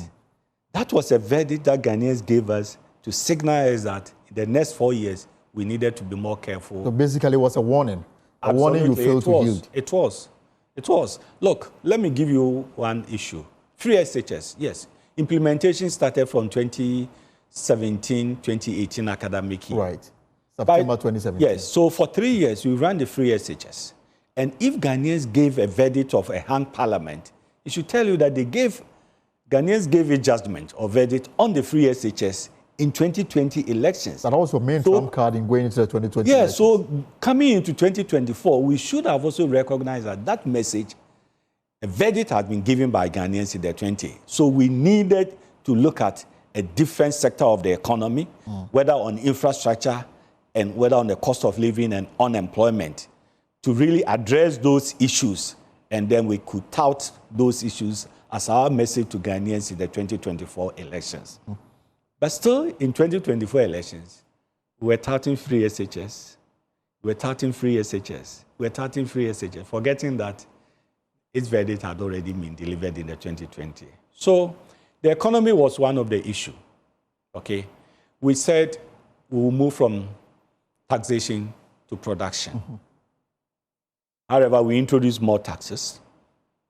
That was a verdict that Ghanaians gave us to signal us that in the next 4 years, we needed to be more careful. So basically, it was a warning. A warning you failed to yield. It was. It was. Look, let me give you one issue. Free SHS, yes. Implementation started from 2017, 2018 academic year. Right. September 2017. Yes. So for 3 years, we ran the free SHS. And if Ghanaians gave a verdict of a hung parliament, it should tell you that Ghanaians gave a judgment or verdict on the free SHS in 2020 elections. That also main trump card in going into the 2020 elections. Yeah, so coming into 2024, we should have also recognized that message, a verdict has been given by Ghanaians in the 20. So we needed to look at a different sector of the economy, whether on infrastructure and whether on the cost of living and unemployment, to really address those issues. And then we could tout those issues as our message to Ghanaians in the 2024 elections. But still, in 2024 elections, we were touting free SHS. We were touting free SHS. We were touting free SHS, forgetting that its verdict had already been delivered in the 2020. So the economy was one of the issues, okay? We said we will move from taxation to production. However, we introduced more taxes.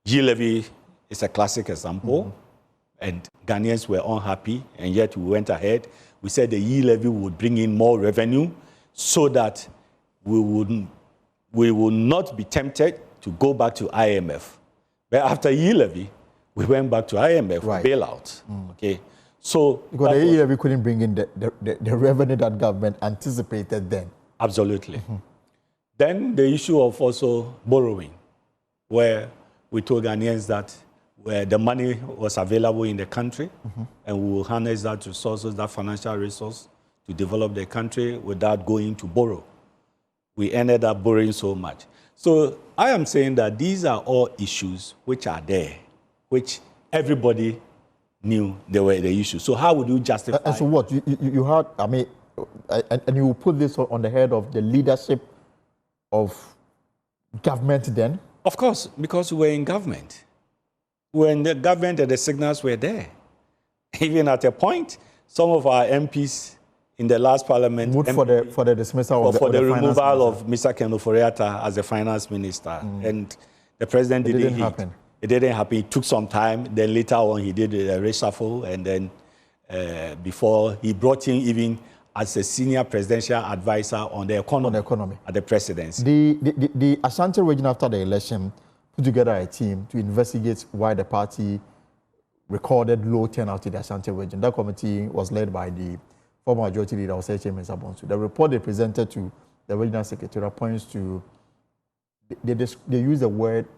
G-levy is a classic example. And Ghanaians were unhappy, and yet we went ahead. We said the E-levy would bring in more revenue so that we would not be tempted to go back to IMF. But after E-levy, we went back to IMF for bailout. Okay, so because the E-levy couldn't bring in the revenue that government anticipated then. Absolutely. Then the issue of also borrowing, where we told Ghanaians that where the money was available in the country, and we will harness that resources, that financial resource, to develop the country without going to borrow. We ended up borrowing so much. So I am saying that these are all issues which are there, which everybody knew they were the issues. So how would you justify? And so what? You had, I mean, and you put this on the head of the leadership of government then? Of course, because we were in government. When the government and the signals were there. Even at a point, some of our MPs in the last parliament moved for the dismissal for the removal of Mr. Ken Ofori-Atta as the finance minister. And the president didn't happen. It didn't happen. It took some time. Then later on, he did a reshuffle. And then before he brought in even as a senior presidential advisor on the economy at the presidency. The Ashanti region after the election put together a team to investigate why the party recorded low turnout in the Ashanti region. That committee was led by the former majority leader, Osei Mensah Bonsu. The report they presented to the regional secretary points to, they use the word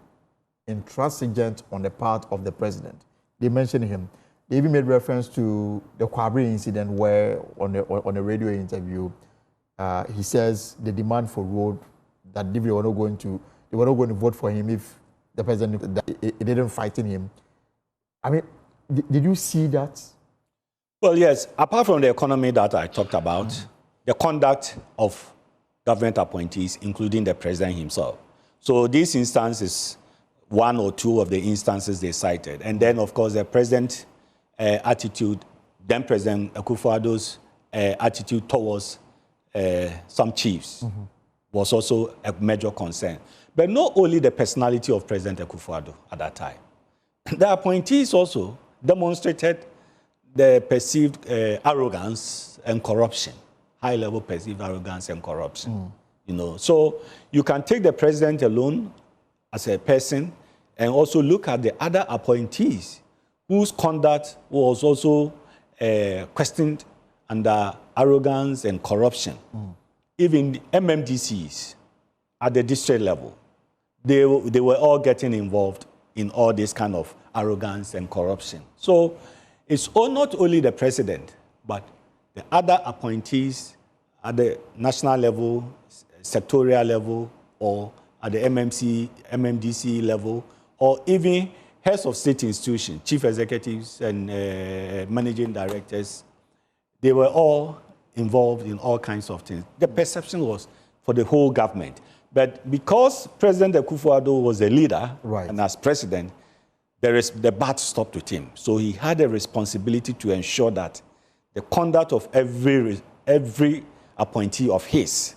intransigent on the part of the president. They mentioned him. They even made reference to the Kwabri incident where on a radio interview, he says the demand for road that they were not going to vote for him if the president it didn't frighten him. I mean, did you see that? Well, yes. Apart from the economy that I talked about, the conduct of government appointees, including the president himself. So this instance is one or two of the instances they cited. And then, of course, the president attitude, then President Akufo-Addo's attitude towards some chiefs was also a major concern. But not only the personality of President Akufo-Addo at that time. The appointees also demonstrated the perceived arrogance and corruption, high-level perceived arrogance and corruption. You know, so you can take the president alone as a person and also look at the other appointees whose conduct was also questioned under arrogance and corruption. Even the MMDCs at the district level, they were all getting involved in all this kind of arrogance and corruption. So it's not only the president, but the other appointees at the national level, sectorial level, or at the MMDC level, or even heads of state institutions, chief executives and managing directors, they were all involved in all kinds of things. The perception was for the whole government. But because President Akufo-Addo was a leader, and as president, the bat stopped with him. So he had a responsibility to ensure that the conduct of every appointee of his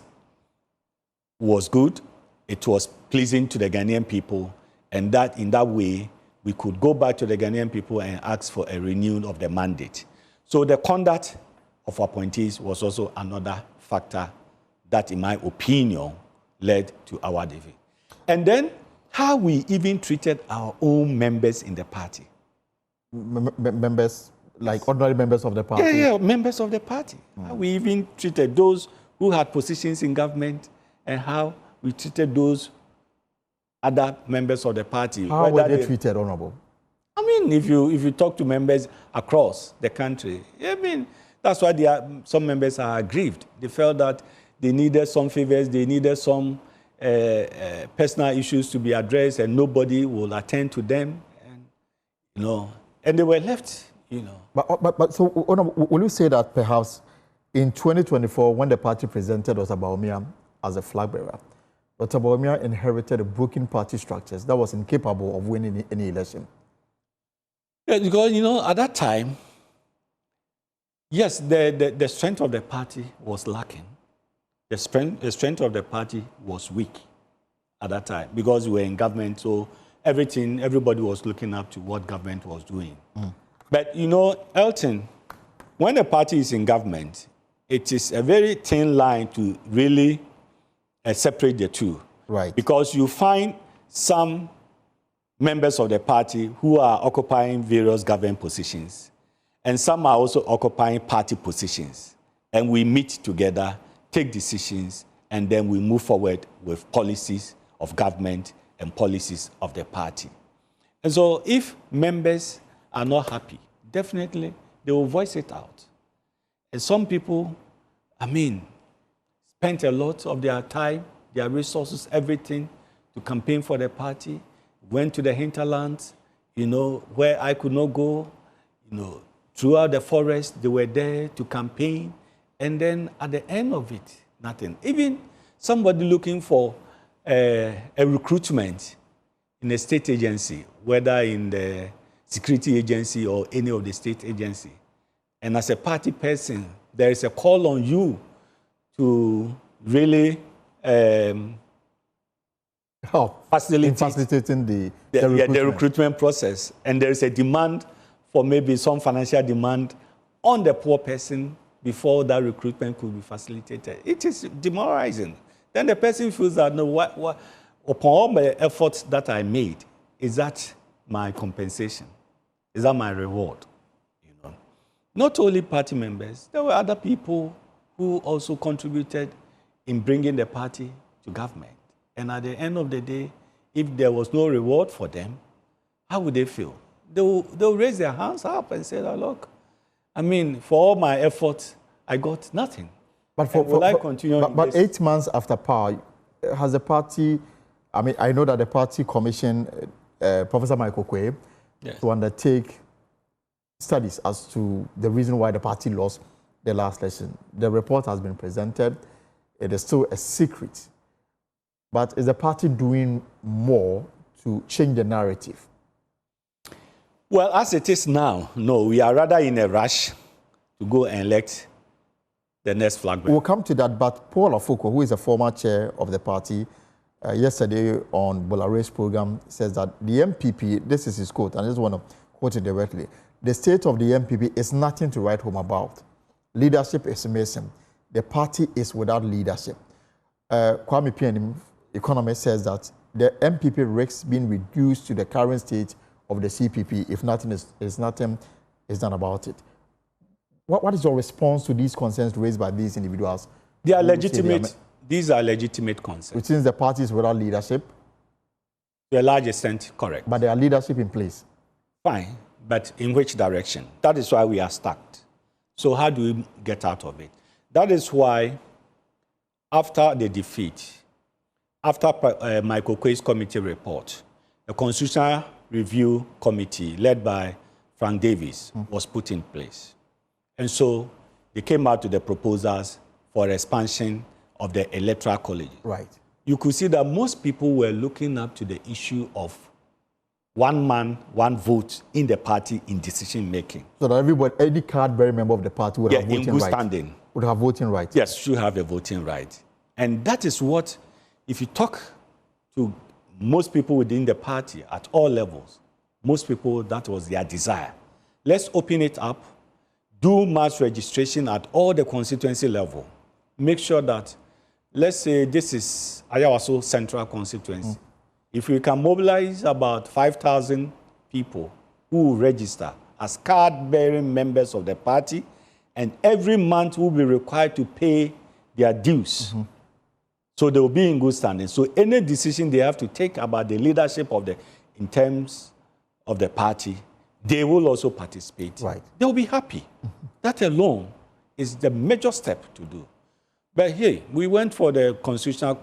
was good, it was pleasing to the Ghanaian people, and that in that way, we could go back to the Ghanaian people and ask for a renewal of the mandate. So the conduct of appointees was also another factor that, in my opinion, led to our defeat. And then how we even treated our own members in the party. Members, like ordinary members of the party? Yeah, members of the party. How we even treated those who had positions in government and how we treated those other members of the party. How were they treated, Honorable? I mean, if you talk to members across the country, I mean, that's why some members are aggrieved. They felt that they needed some favors, they needed some personal issues to be addressed, and nobody will attend to them, and they were left, But so, will you say that perhaps in 2024, when the party presented Dr. Bawumia as a flag bearer, Dr. Bawumia inherited broken party structures that was incapable of winning any election? Yeah, because, at that time, yes, the strength of the party was lacking. The strength of the party was weak at that time because we were in government, so everybody was looking up to what government was doing. But, Elton, when a party is in government, it is a very thin line to really separate the two. Right. Because you find some members of the party who are occupying various government positions, and some are also occupying party positions. And we meet together, take decisions, and then we move forward with policies of government and policies of the party. And so if members are not happy, definitely they will voice it out. And some people, spent a lot of their time, their resources, everything to campaign for the party, went to the hinterlands, where I could not go, throughout the forest, they were there to campaign. And then at the end of it, nothing. Even somebody looking for a recruitment in a state agency, whether in the security agency or any of the state agency. And as a party person, there is a call on you to really facilitating the recruitment process. And there is a demand for maybe some financial demand on the poor person before that recruitment could be facilitated. It is demoralizing. Then the person feels that, upon all the efforts that I made, is that my compensation? Is that my reward? Not only party members, there were other people who also contributed in bringing the party to government. And at the end of the day, if there was no reward for them, how would they feel? They'll raise their hands up and say, look, for all my efforts, I got nothing. But I continue? But 8 months after power, has the party, I know that the party commissioned Professor Michael Quay to undertake studies as to the reason why the party lost the last election. The report has been presented. It is still a secret. But is the party doing more to change the narrative? Well, as it is now, no, we are rather in a rush to go and elect the next flag bearer. We'll come to that, but Paul Afoko, who is a former chair of the party, yesterday on Bolare's program, says that the MPP, this is his quote, and I just want to quote it directly, the state of the MPP is nothing to write home about. Leadership is missing. The party is without leadership. Kwame Pianim, economist, says that the MPP risks being reduced to the current state of the CPP if nothing is done about it. What is your response to these concerns raised by these individuals? They are legitimate. These are legitimate concerns. Which means the party is without leadership? To a large extent, correct. But there are leadership in place? Fine, but in which direction? That is why we are stuck. So how do we get out of it? That is why after the defeat, after Michael Quay's committee report, a constitutional review committee led by Frank Davis was put in place. And so they came out to the proposals for expansion of the electoral college. Right. You could see that most people were looking up to the issue of one man, one vote in the party in decision making. So that everybody, any card-bearing member of the party would have voting rights. Standing. Would have voting rights. Yes, should have a voting right. And that is what, if you talk to most people within the party at all levels, most people, that was their desire. Let's open it up, do mass registration at all the constituency level. Make sure that, let's say this is Ayawaso Central Constituency. If we can mobilize about 5,000 people who will register as card-bearing members of the party, and every month will be required to pay their dues. So they will be in good standing. So any decision they have to take about the leadership of in terms of the party, they will also participate. Right. They will be happy. That alone is the major step to do. But hey, we went for the constitutional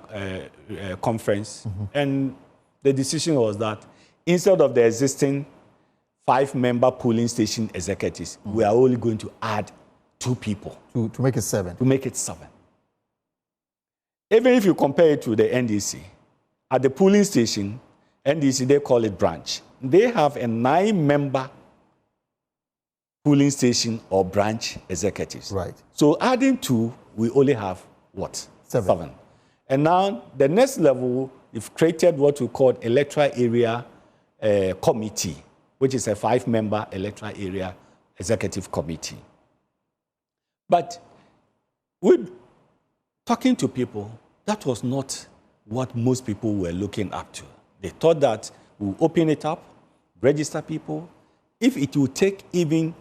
conference, and the decision was that instead of the existing 5-member polling station executives, we are only going to add 2 people. To make it 7. To make it 7. Even if you compare it to the NDC, at the polling station, NDC, they call it branch. They have a 9-member polling station or branch executives. Right. So adding 2, we only have what? 7. And now the next level, we've created what we call electoral area committee, which is a 5-member electoral area executive committee. But with talking to people, that was not what most people were looking up to. They thought that we'll open it up, register people. If it will take even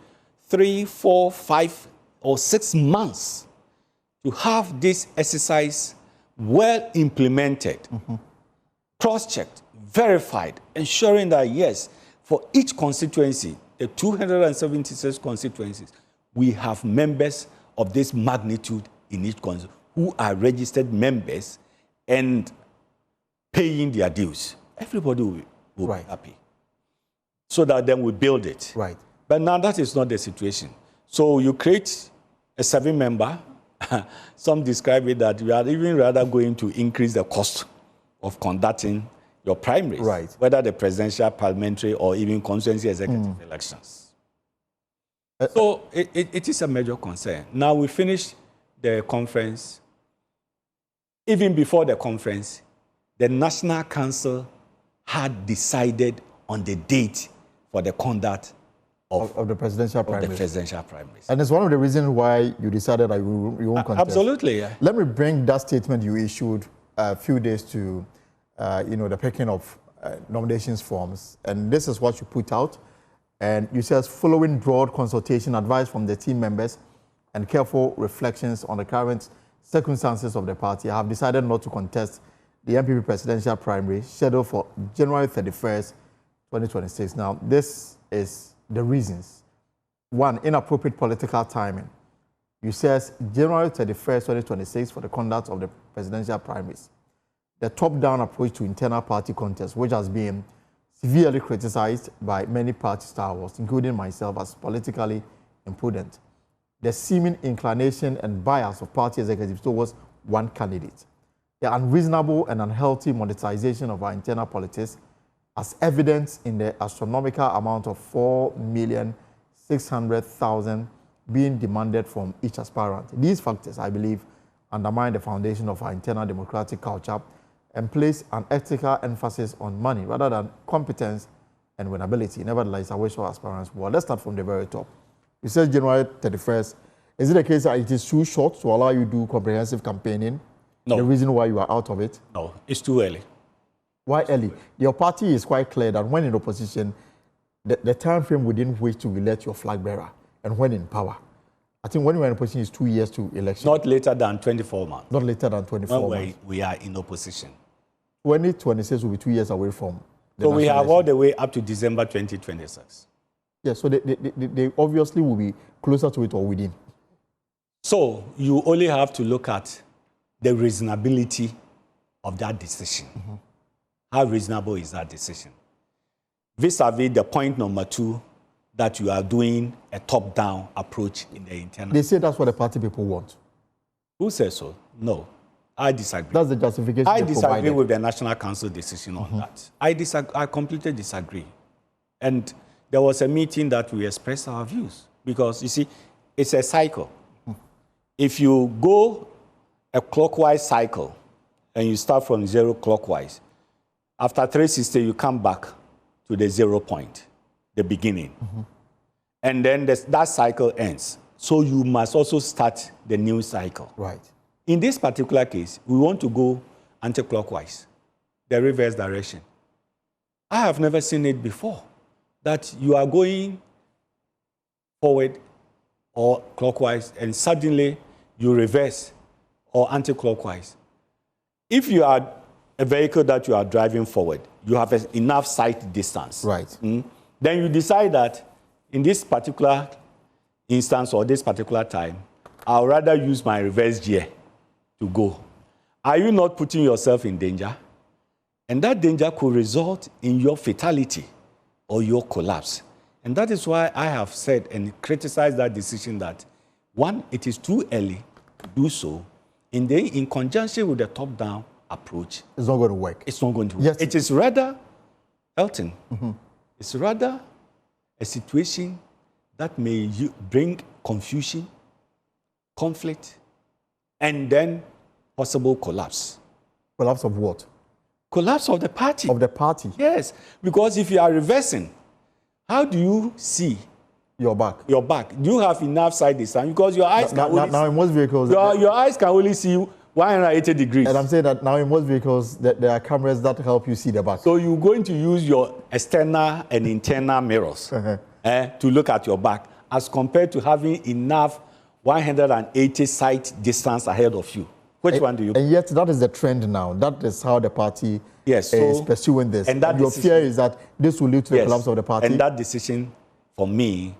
3, 4, 5, or 6 months to have this exercise well implemented, cross-checked, verified, ensuring that, yes, for each constituency, the 276 constituencies, we have members of this magnitude in each constituency who are registered members and paying their dues. Everybody will be happy. So that then we build it. Right. But now that is not the situation. So you create a 7-member. Some describe it that we are even rather going to increase the cost of conducting your primaries, right, whether the presidential, parliamentary, or even constituency executive elections. So it is a major concern. Now we finished the conference. Even before the conference, the National Council had decided on the date for the conduct of the presidential primaries. And it's one of the reasons why you decided that you won't contest. Absolutely, yeah. Let me bring that statement you issued a few days to, the picking of nominations forms. And this is what you put out. And you said, following broad consultation, advice from the team members, and careful reflections on the current circumstances of the party, I have decided not to contest the MPP presidential primary scheduled for January 31st, 2026. Now, this is the reasons. 1, inappropriate political timing. You said January 31st, 2026 for the conduct of the presidential primaries. The top-down approach to internal party contests, which has been severely criticized by many party stalwarts, including myself, as politically imprudent. The seeming inclination and bias of party executives towards one candidate. The unreasonable and unhealthy monetization of our internal politics, as evidenced in the astronomical amount of 4,600,000 being demanded from each aspirant. These factors, I believe, undermine the foundation of our internal democratic culture and place an ethical emphasis on money rather than competence and winnability. Nevertheless, I wish all aspirants well. Let's start from the very top. You said January 31st. Is it a case that it is too short to allow you to do comprehensive campaigning? No. The reason why you are out of it? No, it's too early. Why early? Your party is quite clear that when in opposition, the time frame within which to elect your flag bearer and when in power. I think when we are in opposition, it's 2 years to election. Not later than 24 months. Not later than 24 when months. we are in opposition. 2026 will be 2 years away from the So we have election. all the way up to December 2026. Yeah, so they obviously will be closer to it or within. So you only have to look at the reasonability of that decision. Mm-hmm. How reasonable is that decision? Vis-a-vis the point number 2, that you are doing a top-down approach in the internal. They say that's what the party people want. Who says so? No, I disagree. That's the justification I they disagree provided. with the National Council decision on that. I completely disagree. And there was a meeting that we expressed our views because, you see, it's a cycle. If you go a clockwise cycle and you start from 0 clockwise, after 360, you come back to the 0 point, the beginning. And then that cycle ends. So you must also start the new cycle. Right. In this particular case, we want to go anti-clockwise, the reverse direction. I have never seen it before, that you are going forward or clockwise and suddenly you reverse or anti-clockwise. If you are a vehicle that you are driving forward, you have enough sight distance. Right. Then you decide that in this particular instance or this particular time, I'll rather use my reverse gear to go. Are you not putting yourself in danger? And that danger could result in your fatality or your collapse. And that is why I have said and criticized that decision that, one, it is too early to do so, and then in conjunction with the top-down approach, it's not going to work. It's not going to work. Yes. It is rather, Elton, it's rather a situation that may bring confusion, conflict, and then possible collapse. Collapse of what? Collapse of the party. Of the party. Yes, because if you are reversing, how do you see your back? Your back. Do you have enough sight distance? Because your eyes can only now in most vehicles, your eyes can only see 180 degrees. And I'm saying that now in most vehicles, there are cameras that help you see the back. So you're going to use your external and internal mirrors to look at your back, as compared to having enough 180 sight distance ahead of you. Which one do you? And yet that is the trend now. That is how the party is pursuing this. And that your fear is that this will lead to the collapse of the party. And that decision, for me,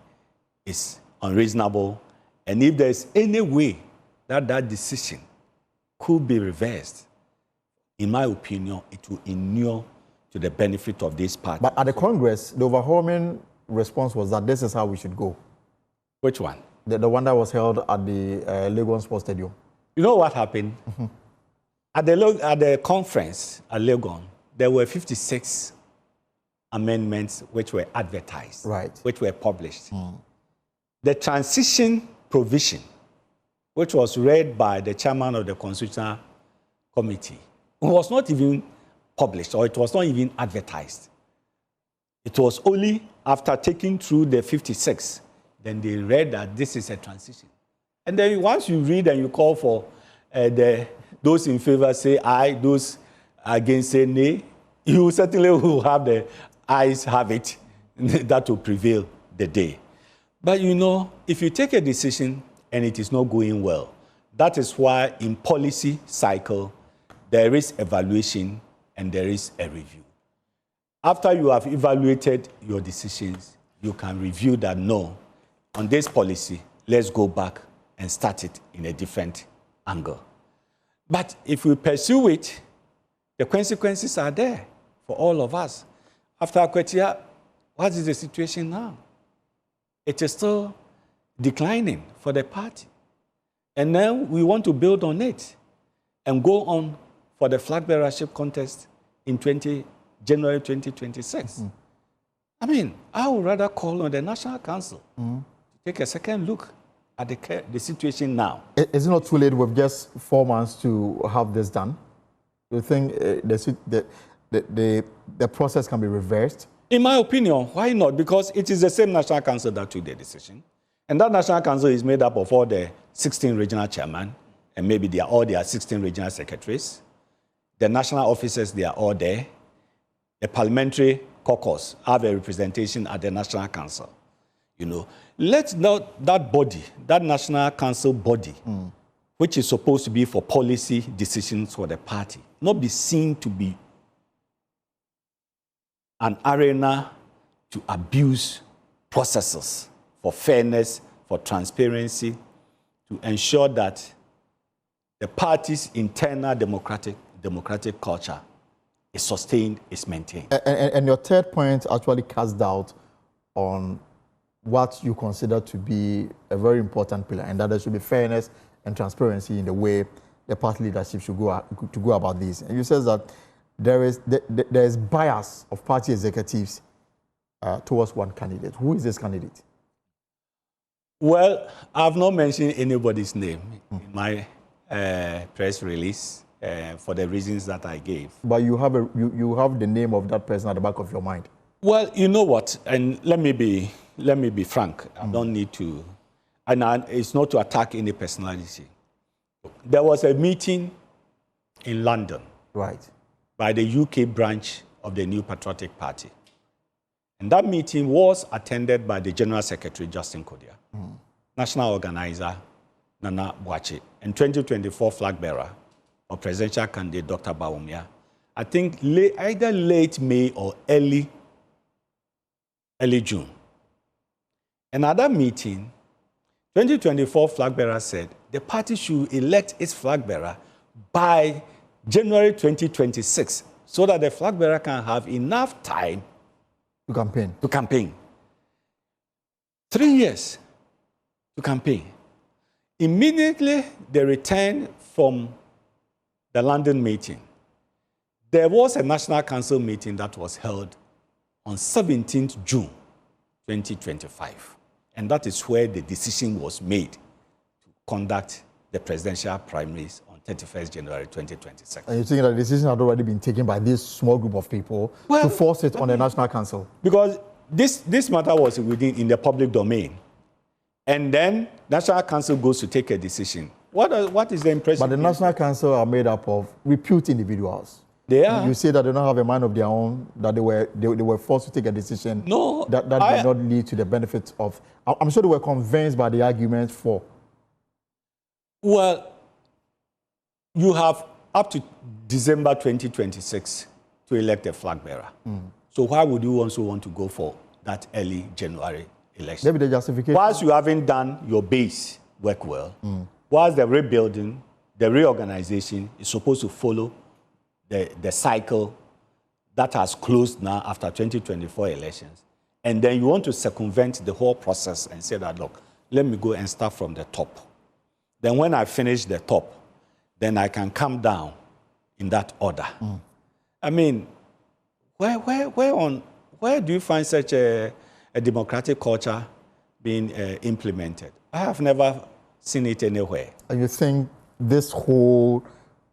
is unreasonable. And if there's any way that that decision could be reversed, in my opinion, it will inure to the benefit of this party. But at the Congress, the overwhelming response was that this is how we should go. Which one? The one that was held at the Legon Sports Stadium. You know what happened? At the conference at Legon, there were 56 amendments which were advertised, which were published. The transition provision, which was read by the chairman of the Constitutional Committee, was not even published, or it was not even advertised. It was only after taking through the 56, then they read that this is a transition. And then once you read and you call for those in favor say aye, those against say nay, you certainly will have the ayes have it. That will prevail the day. But you know, if you take a decision and it is not going well, that is why in policy cycle, there is evaluation and there is a review. After you have evaluated your decisions, you can review that, no, on this policy, let's go back and start it in a different angle. But if we pursue it, the consequences are there for all of us. After Akwetia, what is the situation now? It is still declining for the party. And then we want to build on it and go on for the flag bearership contest in January 2026. I mean, I would rather call on the National Council to take a second look at the situation now. Is it not too late with just 4 months to have this done? Do you think the process can be reversed? In my opinion, why not? Because it is the same National Council that took the decision. And that National Council is made up of all the 16 regional chairmen, and maybe they are all their 16 regional secretaries. The national officers, they are all there. The parliamentary caucus have a representation at the National Council. You know, let not that body, that National Council body, which is supposed to be for policy decisions for the party, not be seen to be an arena to abuse processes for fairness, for transparency, to ensure that the party's internal democratic culture is sustained, is maintained. And your third point actually casts doubt on what you consider to be a very important pillar, and that there should be fairness and transparency in the way the party leadership should go about this. And you said that there is bias of party executives towards one candidate. Who is this candidate? Well, I've not mentioned anybody's name in my press release for the reasons that I gave. But you have the name of that person at the back of your mind. Well, you know what, and let me be frank. I don't need to, and it's not to attack any personality. There was a meeting in London, right, by the UK branch of the New Patriotic Party. And that meeting was attended by the General Secretary, Justin Kodia, National Organizer, Nana Boakye, and 2024 flag bearer or presidential candidate, Dr. Bawumia. I think either late May or early June. And at that meeting, 2024 flag bearer said the party should elect its flag bearer by January 2026 so that the flag bearer can have enough time to campaign. 3 years to campaign. Immediately they returned from the London meeting. There was a National Council meeting that was held on 17th June 2025. And that is where the decision was made to conduct the presidential primaries on 31st January 2026. And you think that the decision had already been taken by this small group of people to force it on the National Council? Because this matter was in the public domain. And then National Council goes to take a decision. What is the impression? But the National Council are made up of repute individuals. They are. You say that they don't have a mind of their own, that they were forced to take a decision that did not lead to the benefits of... I'm sure they were convinced by the argument for... Well, you have up to December 2026 to elect a flag bearer. So why would you also want to go for that early January election? Maybe the justification... Whilst you haven't done your base work well, whilst the rebuilding, the reorganization is supposed to follow the cycle that has closed now after 2024 elections, and then you want to circumvent the whole process and say that, look, let me go and start from the top. Then when I finish the top, then I can come down in that order. I mean, where do you find such a democratic culture being implemented? I have never seen it anywhere. And you think this whole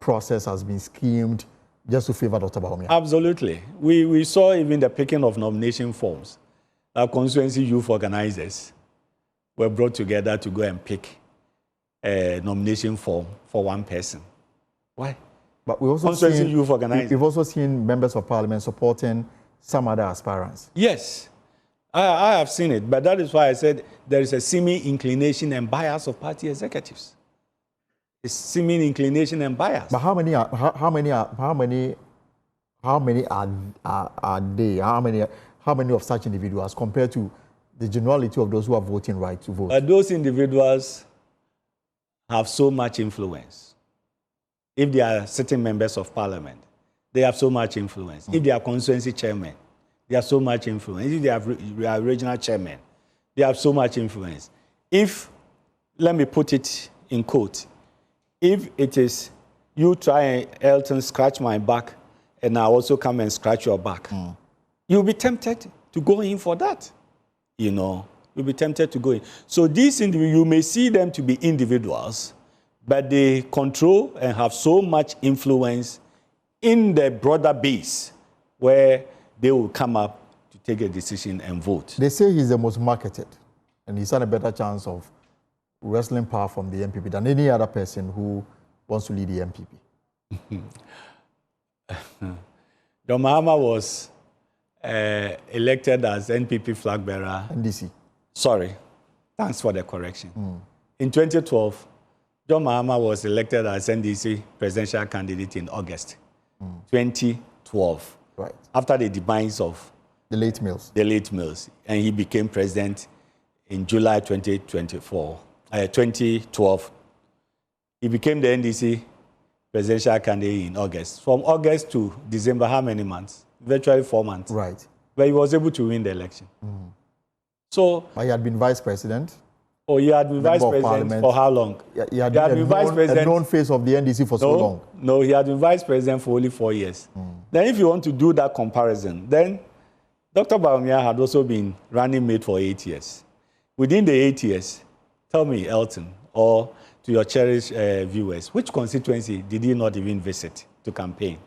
process has been schemed just to favor Dr. Bawumia? Absolutely. We saw even the picking of nomination forms. Our constituency youth organizers were brought together to go and pick a nomination form for one person. Why? But we've also seen members of parliament supporting some other aspirants. Yes, I have seen it, but that is why I said there is a seeming inclination and bias of party executives. It's seeming inclination and bias. But how many are they? How many of such individuals compared to the generality of those who are voting right to vote? Those individuals have so much influence. If they are sitting members of parliament, they have so much influence. If they are constituency chairmen, they have so much influence. If they are regional chairmen, they have so much influence. If, let me put it in quote, if it is you try and Elton scratch my back and I also come and scratch your back, you'll be tempted to go in for that. You know, you'll be tempted to go in. So these individuals, you may see them to be individuals, but they control and have so much influence in the broader base where they will come up to take a decision and vote. They say he's the most marketed, and he's had a better chance of wrestling power from the MPP than any other person who wants to lead the MPP. John Mahama was elected as NPP flag bearer NDC Sorry. Thanks for the correction. In 2012, John Mahama was elected as NDC presidential candidate in August 2012. Right. After the demise of the late Mills. And he became president in July 2012. He became the NDC presidential candidate in August. From August to December, how many months? Virtually 4 months. Right. But he was able to win the election. So, but he had been vice president. Oh, he had been vice president for how long? He had been vice president, a known face of the NDC for so long. No, he had been vice president for only 4 years. Then if you want to do that comparison, then Dr. Bawumia had also been running mate for 8 years. Within the 8 years, tell me, Elton, or to your cherished viewers, which constituency did he not even visit to campaign?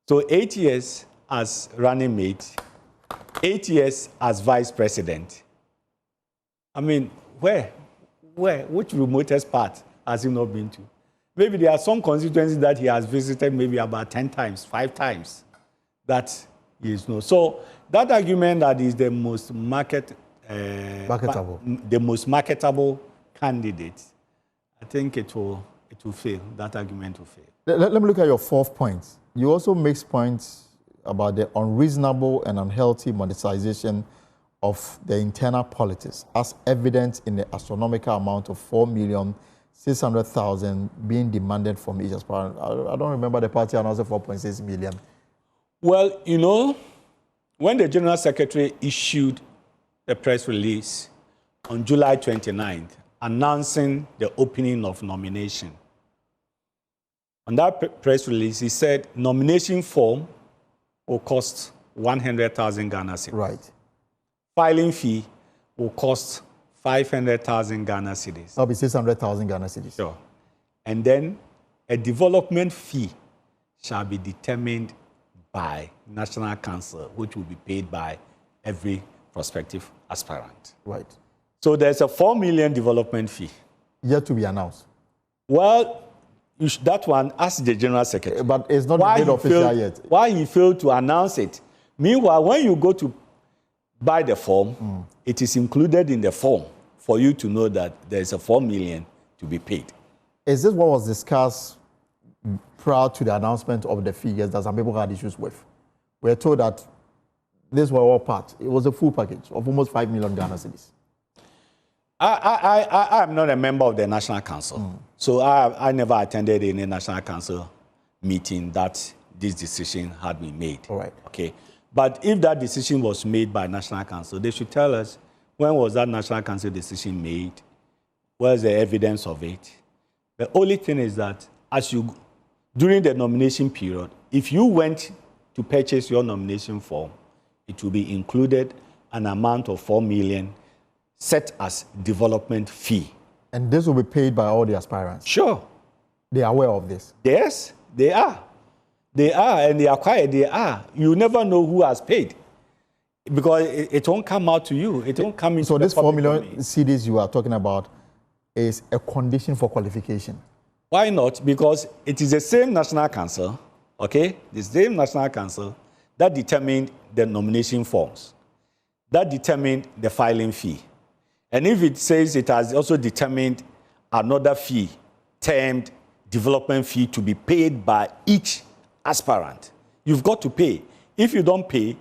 So 8 years as running mate, 8 years as vice president. I mean, which remotest part has he not been to? Maybe there are some constituencies that he has visited maybe about 10 times, 5 times. That he is no. So that argument that is the most marketable candidate, I think it will fail. That argument will fail. Let me look at your 4th point. You also make points about the unreasonable and unhealthy monetization of the internal politics, as evident in the astronomical amount of 4,600,000 being demanded from each aspirant. I don't remember the party announced 4.6 million. Well, you know, when the General Secretary issued the press release on July 29th, announcing the opening of nomination, on that press release, he said nomination form will cost 100,000 Ghana cedis. Right. Filing fee will cost 500,000 Ghana cedis. That'll be 600,000 Ghana cedis. Sure. And then a development fee shall be determined by National Council, which will be paid by every prospective aspirant. Right. So there's a 4 million development fee. Yet to be announced. Well, that one, ask the General Secretary. But it's not made official yet. Why he failed to announce it? Meanwhile, when you go to buy the form, it is included in the form for you to know that there's a 4 million to be paid. Is this what was discussed prior to the announcement of the figures that some people had issues with? We're told that this were all part. It was a full package of almost 5 million Ghana cedis. I am not a member of the National Council, so I never attended any National Council meeting that this decision had been made. All right. Okay. But if that decision was made by National Council, they should tell us when was that National Council decision made, where's the evidence of it. The only thing is that during the nomination period, if you went to purchase your nomination form, it will be included an amount of 4 million set as development fee. And this will be paid by all the aspirants? Sure. They are aware of this? Yes, they are. They are, and they are quiet. They are. You never know who has paid because it won't come out to you. It won't come into so the this 4 million domain. cedis you are talking about is a condition for qualification? Why not? Because it is the same National Council, okay? The same National Council that determined the nomination forms, that determined the filing fee. And if it says it has also determined another fee, termed development fee, to be paid by each aspirant, you've got to pay. If you don't pay,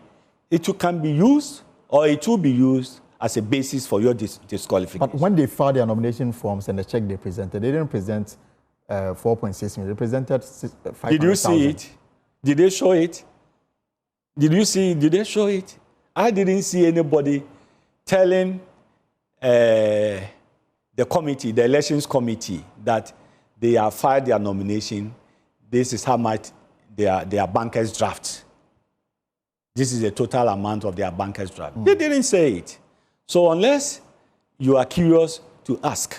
it can be used, or it will be used as a basis for your disqualification. But when they filed their nomination forms and the check they presented, they didn't present 4.6 million. They presented 500,000. Did you see it? Did they show it? Did you see? Did they show it? I didn't see anybody telling the committee, the elections committee, that they have filed their nomination. This is how much their bankers draft. This is the total amount of their bankers draft. They didn't say it. So unless you are curious to ask,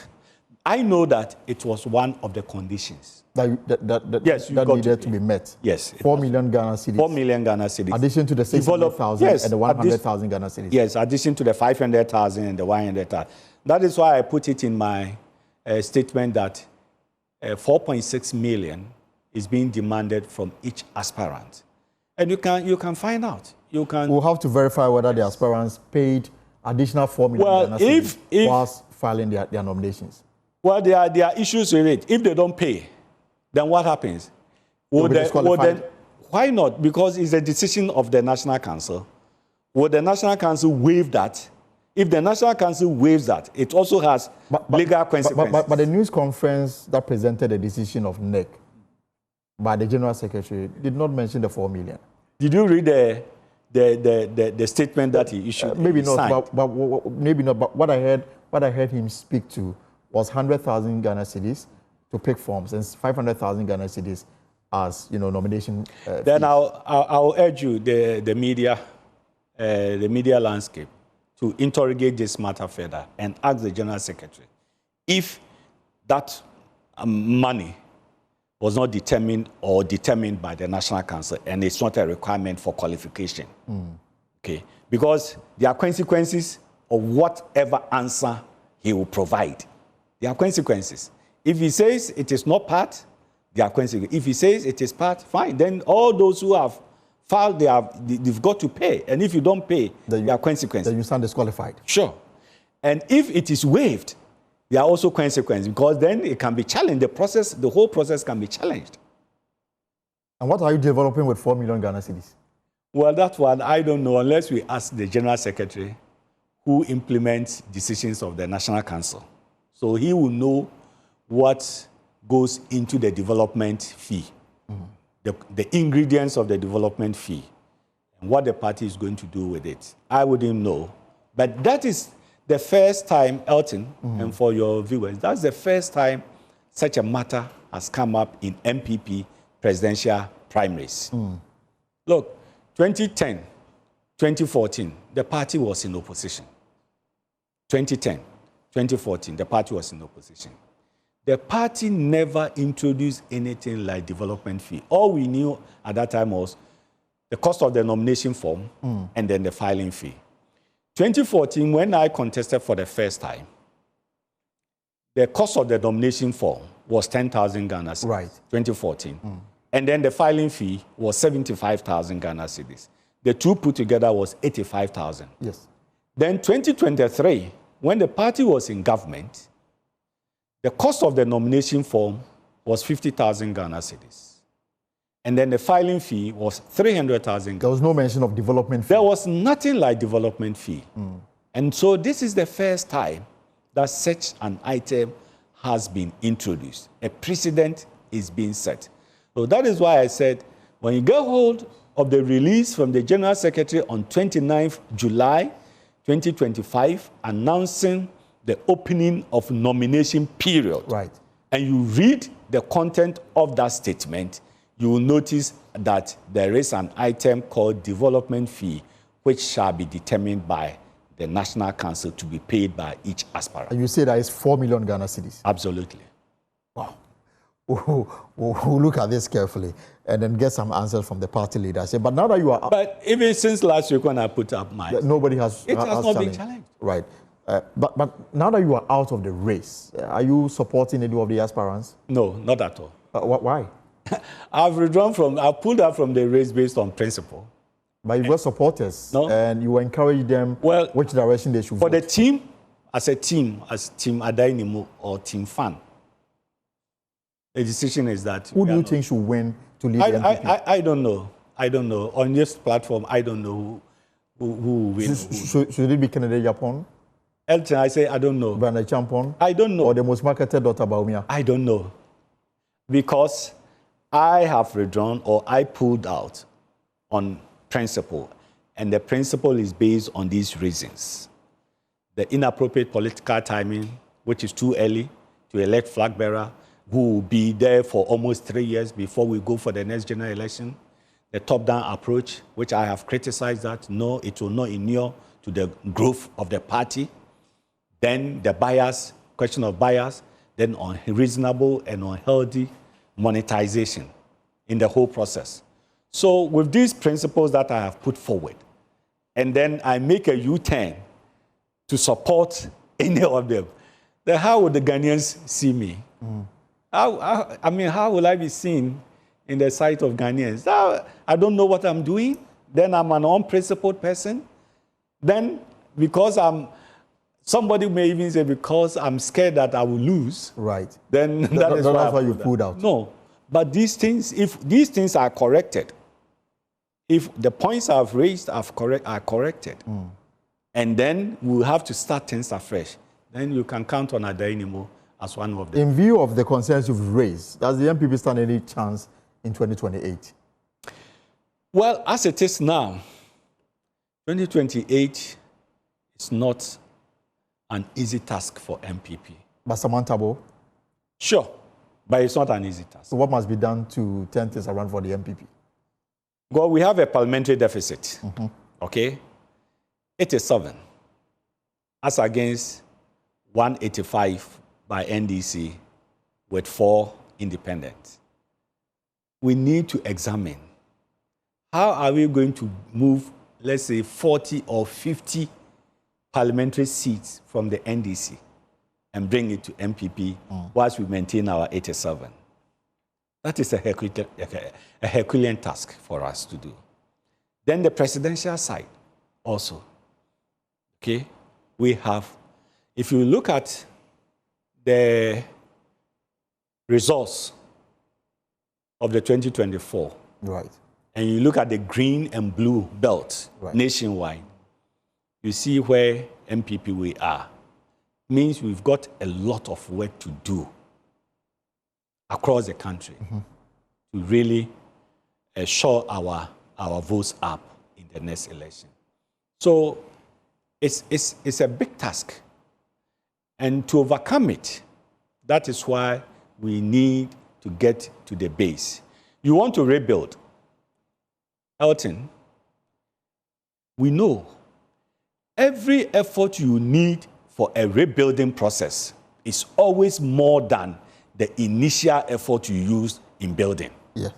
I know that it was one of the conditions. Yes, that needed to be met. Yes. 4 million Ghana cedis. 4 million Ghana cedis. Addition to the 600,000 and the 100,000 Ghana cedis. Yes, addition to the 500,000 and the 100,000. That is why I put it in my statement that 4.6 million is being demanded from each aspirant. And you can find out. We'll have to verify whether the aspirants paid additional 4 million Well, if whilst filing their nominations? Well, there are issues with it. If they don't pay, then what happens? Why not? Because it's a decision of the National Council. Would the National Council waive that? If the National Council waives that, it also has legal consequences. But the news conference that presented the decision of NEC by the General Secretary did not mention the 4 million. Did you read the statement that he issued? Maybe not, but maybe not. But what I heard him speak to was 100,000 Ghana cedis to pick forms and 500,000 Ghana cedis as nomination. Then I'll urge you, the media landscape, to interrogate this matter further and ask the General Secretary if that money was not determined by the National Council and it's not a requirement for qualification. Okay, because there are consequences of whatever answer he will provide. There are consequences. If he says it is not part, there are consequences. If he says it is part, fine. Then all those who have filed, they've got to pay. And if you don't pay, there are consequences. Then you stand disqualified. Sure. And if it is waived, there are also consequences because then it can be challenged. The whole process can be challenged. And what are you developing with 4 million Ghana cedis? Well, that one, I don't know, unless we ask the General Secretary who implements decisions of the National Council. So he will know what goes into the development fee, the ingredients of the development fee, and what the party is going to do with it. I wouldn't know. But that is the first time, Elton, and for your viewers, that's the first time such a matter has come up in MPP presidential primaries. Look, 2010, 2014, the party was in opposition. 2010, 2014, the party was in opposition. The party never introduced anything like development fee. All we knew at that time was the cost of the nomination form and then the filing fee. 2014, when I contested for the first time, the cost of the nomination form was 10,000 Ghana cedis. Right. 2014. And then the filing fee was 75,000 Ghana cedis. The two put together was 85,000. Yes. Then 2023, when the party was in government, the cost of the nomination form was 50,000 Ghana cedis. And then the filing fee was 300,000. There was no mention of development fee. There was nothing like development fee. And so this is the first time that such an item has been introduced. A precedent is being set. So that is why I said, when you get hold of the release from the General Secretary on 29th July 2025, announcing the opening of nomination period, right, and you read the content of that statement, you will notice that there is an item called development fee, which shall be determined by the National Council to be paid by each aspirant. And you say that is 4 million Ghana cedis? Absolutely. Wow. We'll look at this carefully and then get some answers from the party leadership. But now that you are... But even since last week when I put up mine... Nobody has... It has not been challenged. Right. But now that you are out of the race, are you supporting any of the aspirants? No, not at all. Why? I've pulled out from the race based on principle. But you were supporters, and you encourage them which direction they should vote. For the team, as Team Adainimu or Team Fan, the decision is that... Who do you think should win to lead the MPP? I don't know. I don't know. On this platform, I don't know who will win. Should it be Kennedy Japon? Elton, I say I don't know. Brandon Champon? I don't know. Or the most marketed Dr. Baumia? I don't know. Because I have withdrawn or I pulled out on principle. And the principle is based on these reasons. The inappropriate political timing, which is too early to elect flag bearer, who will be there for almost 3 years before we go for the next general election. The top-down approach, which I have criticized that, no, it will not inure to the growth of the party. Then the bias, question of bias, then unreasonable and unhealthy monetization in the whole process. So with these principles that I have put forward, and then I make a U-turn to support any of them, then how would the Ghanaians see me? How will I be seen in the sight of Ghanaians? I don't know what I'm doing. Then I'm an unprincipled person. Then because somebody may even say because I'm scared that I will lose. Right. Then that's why you pulled out. No, but these things, if these things are corrected, if the points I've raised are corrected, and then we'll have to start things afresh, then you can count on Adainimo as one of them. In view of the concerns you've raised, does the MPP stand any chance in 2028? Well, as it is now, 2028 is not an easy task for MPP. But Samantha, sure, but it's not an easy task. So what must be done to turn things around for the MPP? Well, we have a parliamentary deficit, okay? 87 as against 185 by NDC with 4 independents. We need to examine how are we going to move, let's say, 40 or 50 parliamentary seats from the NDC and bring it to MPP whilst we maintain our 87. That is a Herculean task for us to do. Then the presidential side also. Okay, we have, if you look at the results of the 2024, right, and you look at the green and blue belt nationwide, you see where MPP we are. Means we've got a lot of work to do across the country to really shore our votes up in the next election. So it's a big task. And to overcome it, that is why we need to get to the base. You want to rebuild. Elton, we know every effort you need for a rebuilding process is always more than the initial effort you used in building. Yeah.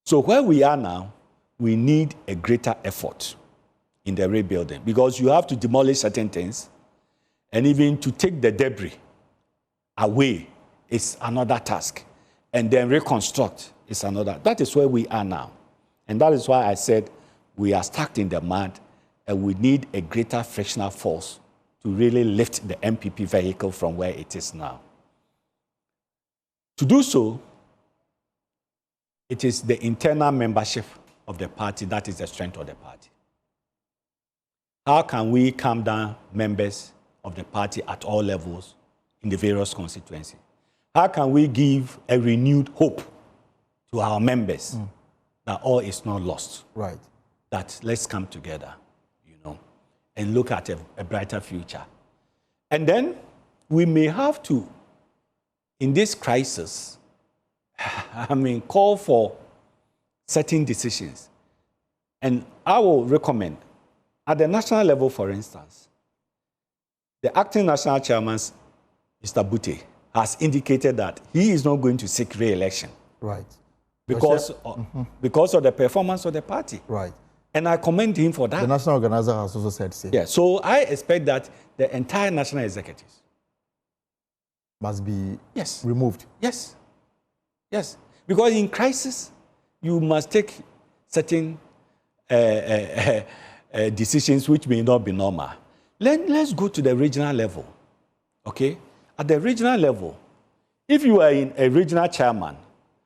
So where we are now, we need a greater effort in the rebuilding because you have to demolish certain things and even to take the debris away is another task. And then reconstruct is another. That is where we are now. And that is why I said we are stuck in the mud and we need a greater frictional force to really lift the MPP vehicle from where it is now. To do so, it is the internal membership of the party that is the strength of the party. How can we calm down members of the party at all levels in the various constituencies? How can we give a renewed hope to our members that all is not lost? Right. That let's come together, you know, and look at a brighter future. And then we may have to, in this crisis, call for certain decisions. And I will recommend, at the national level, for instance, the acting national chairman, Mr. Bute, has indicated that he is not going to seek re-election. Right. Because of the performance of the party. Right. And I commend him for that. The national organizer has also said so. Yeah, so I expect that the entire national executives must be removed. Yes. Yes. Because in crisis, you must take certain decisions which may not be normal. Let's go to the regional level. Okay? At the regional level, if you are in a regional chairman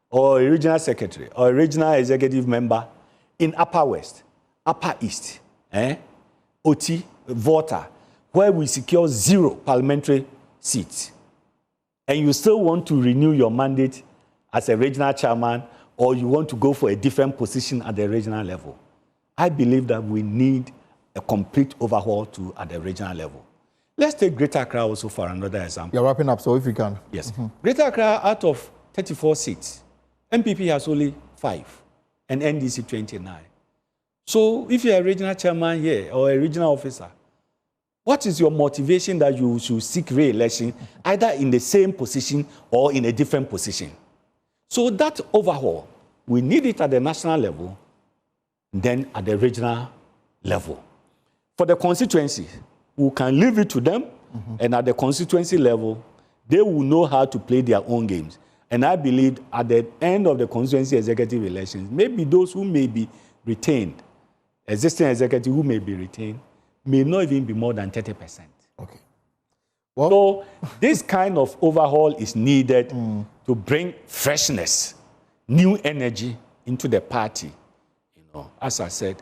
or a regional secretary or a regional executive member in Upper West, Upper East, OT, Volta, where we secure 0 parliamentary seats, and you still want to renew your mandate as a regional chairman or you want to go for a different position at the regional level, I believe that we need a complete overhaul at the regional level. Let's take Greater Accra also for another example. You're wrapping up, so if you can. Yes. Greater Accra, out of 34 seats, MPP has only 5 and NDC 29. So if you're a regional chairman here or a regional officer, what is your motivation that you should seek re-election either in the same position or in a different position? So that overhaul, we need it at the national level, then at the regional level. For the constituency, we can leave it to them, and at the constituency level, they will know how to play their own games. And I believe at the end of the constituency executive elections, maybe those who may be retained, existing executive who may be retained, may not even be more than 30%. Okay. Well, so this kind of overhaul is needed to bring freshness, new energy into the party. You know, as I said,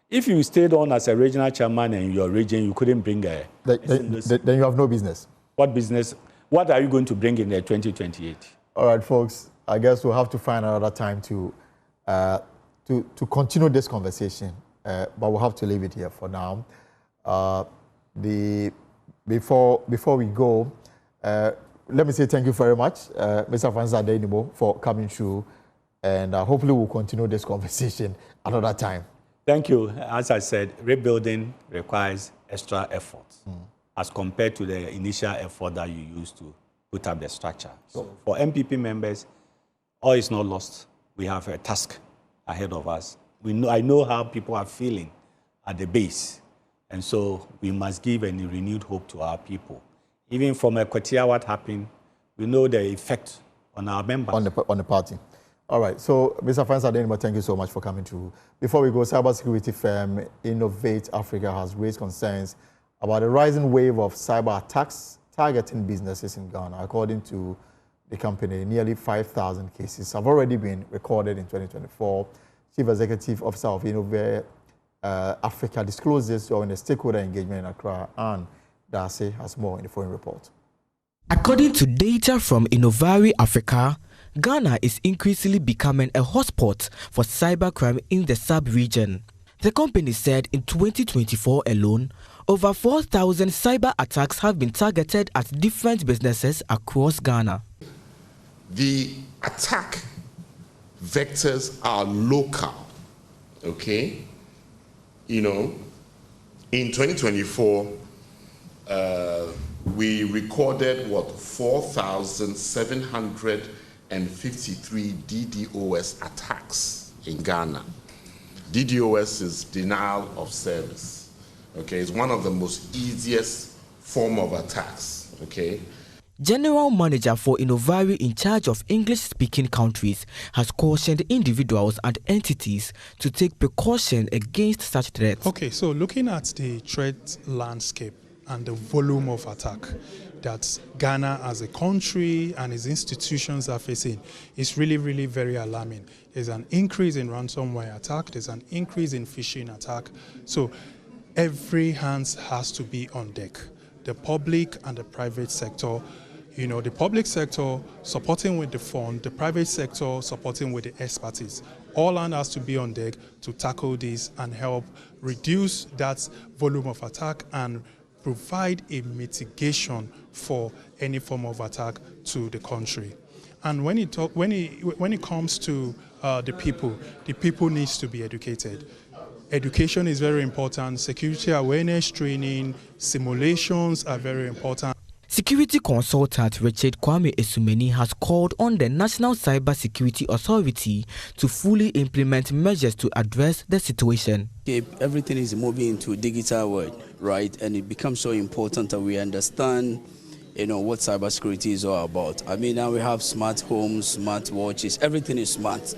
if you stayed on as a regional chairman in your region, you couldn't bring a... Then you have no business. What business? What are you going to bring in the 2028? All right, folks. I guess we'll have to find another time to continue this conversation, but we'll have to leave it here for now. Before we go, let me say thank you very much, Mr. Francis Adenimo, for coming through, and hopefully we'll continue this conversation another time. Thank you. As I said, rebuilding requires extra effort as compared to the initial effort that you used to put up the structure. So for MPP members, all is not lost. We have a task ahead of us. I know how people are feeling at the base. And so we must give a renewed hope to our people. Even from Equatia, what happened, we know the effect on our members. On the party. All right. So, Mr. Francis Adenimo, thank you so much for coming through. Before we go, cybersecurity firm Innovate Africa has raised concerns about a rising wave of cyber attacks targeting businesses in Ghana. According to the company, nearly 5,000 cases have already been recorded in 2024. Chief Executive Officer of Innovate Africa discloses during a stakeholder engagement in Accra, and Darcy has more in the following report. According to data from Innovate Africa, Ghana is increasingly becoming a hotspot for cybercrime in the sub-region. The company said in 2024 alone, over 4,000 cyber attacks have been targeted at different businesses across Ghana. The attack vectors are local, okay? You know, in 2024, we recorded, 4,753 DDoS attacks in Ghana. DDoS is denial of service, okay? It's one of the most easiest form of attacks, okay? General Manager for Innovate in charge of English-speaking countries has cautioned individuals and entities to take precaution against such threats. Okay, so looking at the threat landscape and the volume of attack that Ghana as a country and its institutions are facing is really, really very alarming. There's an increase in ransomware attack, there's an increase in phishing attack. So every hand has to be on deck. The public and the private sector, you know, the public sector supporting with the fund, the private sector supporting with the expertise. All hands has to be on deck to tackle this and help reduce that volume of attack and provide a mitigation for any form of attack to the country. And when it comes to the people needs to be educated. Education is very important. Security awareness training, simulations are very important. Security consultant Richard Kwame Esumeni has called on the National Cyber Security Authority to fully implement measures to address the situation. Everything is moving into a digital world, right? And it becomes so important that we understand, you know, what cybersecurity is all about. I mean, now we have smart homes, smart watches, everything is smart,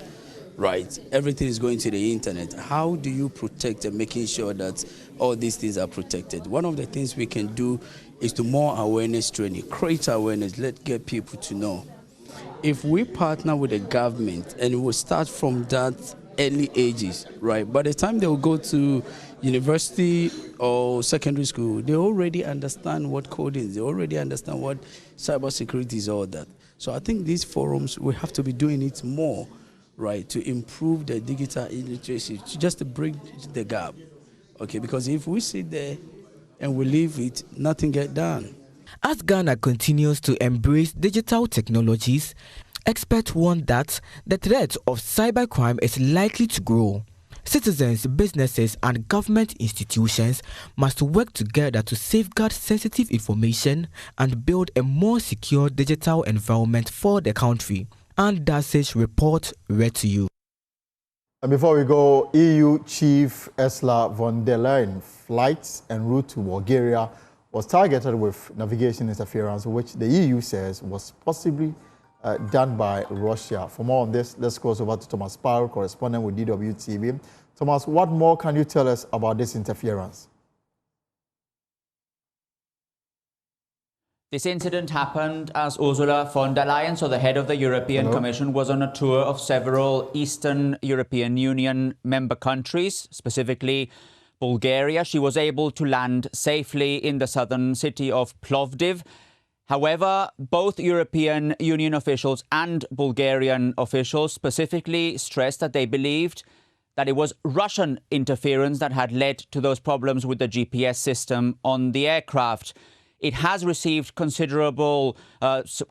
right? Everything is going to the internet. How do you protect and making sure that all these things are protected? One of the things we can do is to more awareness training, create awareness, get people to know. If we partner with the government and we start from that early ages, right, by the time they will go to university or secondary school, they already understand what coding is, they already understand what cybersecurity is, all that. So I think these forums, we have to be doing it more, right, to improve the digital illiteracy, just to bridge the gap, okay, because if we sit there and we leave it, nothing get done. As Ghana continues to embrace digital technologies, experts warn that the threat of cybercrime is likely to grow. Citizens, businesses, and government institutions must work together to safeguard sensitive information and build a more secure digital environment for the country. And Darcy's report read to you. And before we go, EU Chief Ursula von der Leyen flights en route to Bulgaria was targeted with navigation interference, which the EU says was possibly done by Russia. For more on this, let's cross over to Thomas Powell, correspondent with DWTV. Thomas, what more can you tell us about this interference? This incident happened as Ursula von der Leyen, so the head of the European Commission, was on a tour of several Eastern European Union member countries, specifically Bulgaria. She was able to land safely in the southern city of Plovdiv. However, both European Union officials and Bulgarian officials specifically stressed that they believed that it was Russian interference that had led to those problems with the GPS system on the aircraft. It has received considerable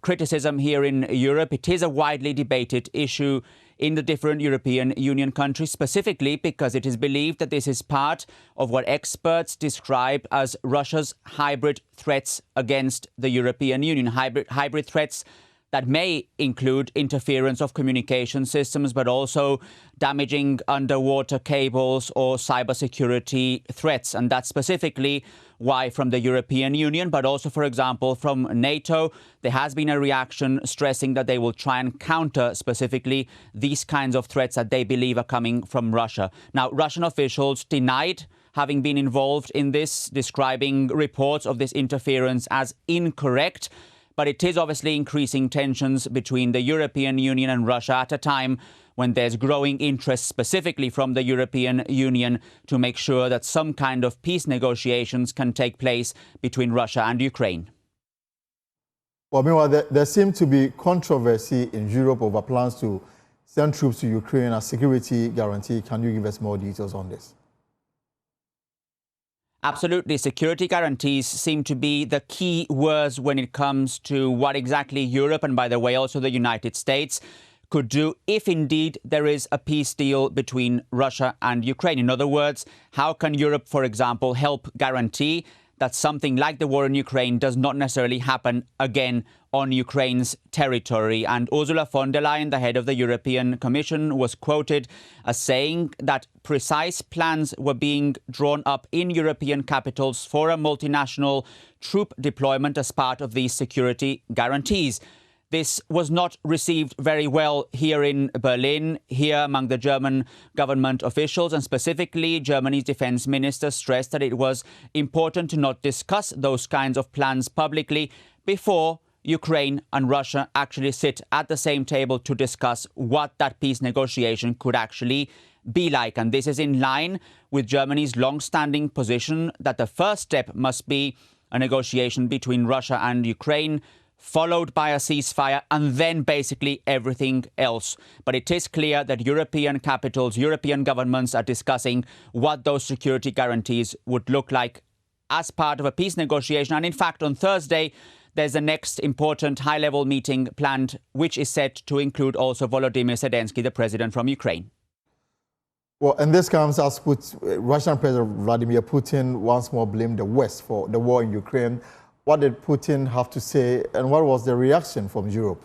criticism here in Europe. It is a widely debated issue in the different European Union countries, specifically because it is believed that this is part of what experts describe as Russia's hybrid threats against the European Union. Hybrid threats that may include interference of communication systems, but also damaging underwater cables or cybersecurity threats. And that's specifically why from the European Union, but also, for example, from NATO, there has been a reaction stressing that they will try and counter specifically these kinds of threats that they believe are coming from Russia. Now, Russian officials denied having been involved in this, describing reports of this interference as incorrect. But it is obviously increasing tensions between the European Union and Russia at a time when there's growing interest specifically from the European Union to make sure that some kind of peace negotiations can take place between Russia and Ukraine. Well, meanwhile, there seems to be controversy in Europe over plans to send troops to Ukraine as security guarantee. Can you give us more details on this? Absolutely. Security guarantees seem to be the key words when it comes to what exactly Europe, and by the way, also the United States, could do if indeed there is a peace deal between Russia and Ukraine. In other words, how can Europe, for example, help guarantee that something like the war in Ukraine does not necessarily happen again on Ukraine's territory? And Ursula von der Leyen, the head of the European Commission, was quoted as saying that precise plans were being drawn up in European capitals for a multinational troop deployment as part of these security guarantees. This was not received very well here in Berlin, here among the German government officials, and specifically Germany's defense minister stressed that it was important to not discuss those kinds of plans publicly before Ukraine and Russia actually sit at the same table to discuss what that peace negotiation could actually be like. And this is in line with Germany's long-standing position that the first step must be a negotiation between Russia and Ukraine, followed by a ceasefire, and then basically everything else. But it is clear that European capitals, European governments are discussing what those security guarantees would look like as part of a peace negotiation. And in fact, on Thursday, there's the next important high-level meeting planned, which is set to include also Volodymyr Zelensky, the president from Ukraine. Well, and this comes as Russian President Vladimir Putin once more blamed the West for the war in Ukraine. What did Putin have to say, and what was the reaction from Europe?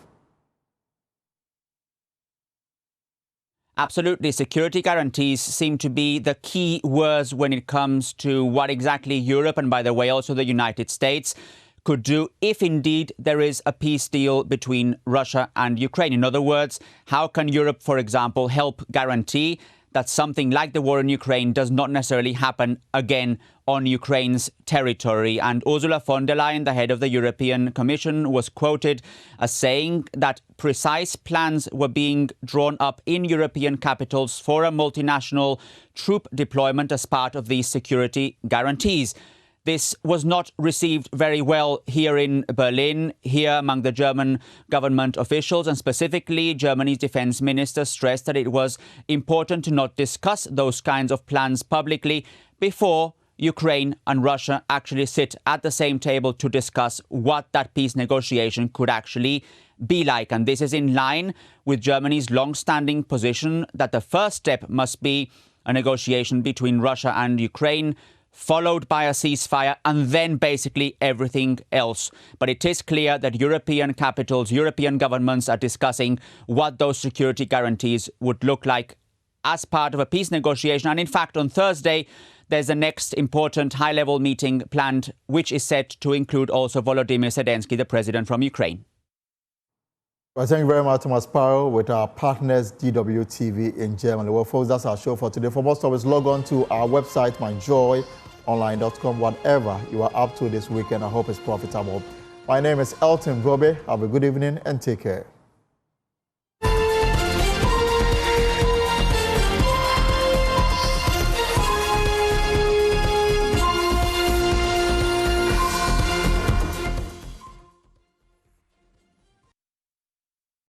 Absolutely. Security guarantees seem to be the key words when it comes to what exactly Europe, and by the way, also the United States, could do if indeed there is a peace deal between Russia and Ukraine. In other words, how can Europe, for example, help guarantee that something like the war in Ukraine does not necessarily happen again on Ukraine's territory? And Ursula von der Leyen, the head of the European Commission, was quoted as saying that precise plans were being drawn up in European capitals for a multinational troop deployment as part of these security guarantees. This was not received very well here in Berlin, here among the German government officials, and specifically Germany's defense minister stressed that it was important to not discuss those kinds of plans publicly before Ukraine and Russia actually sit at the same table to discuss what that peace negotiation could actually be like. And this is in line with Germany's long-standing position that the first step must be a negotiation between Russia and Ukraine, followed by a ceasefire, and then basically everything else. But it is clear that European capitals, European governments are discussing what those security guarantees would look like as part of a peace negotiation. And in fact, on Thursday, there's the next important high-level meeting planned, which is set to include also Volodymyr Zelensky, the president from Ukraine. Well, thank you very much, Thomas Parrow, with our partners DWTV in Germany. Well, folks, that's our show for today. For more stories, log on to our website, myjoyonline.com. Whatever you are up to this weekend, I hope it's profitable. My name is Elton Gobe. Have a good evening and take care.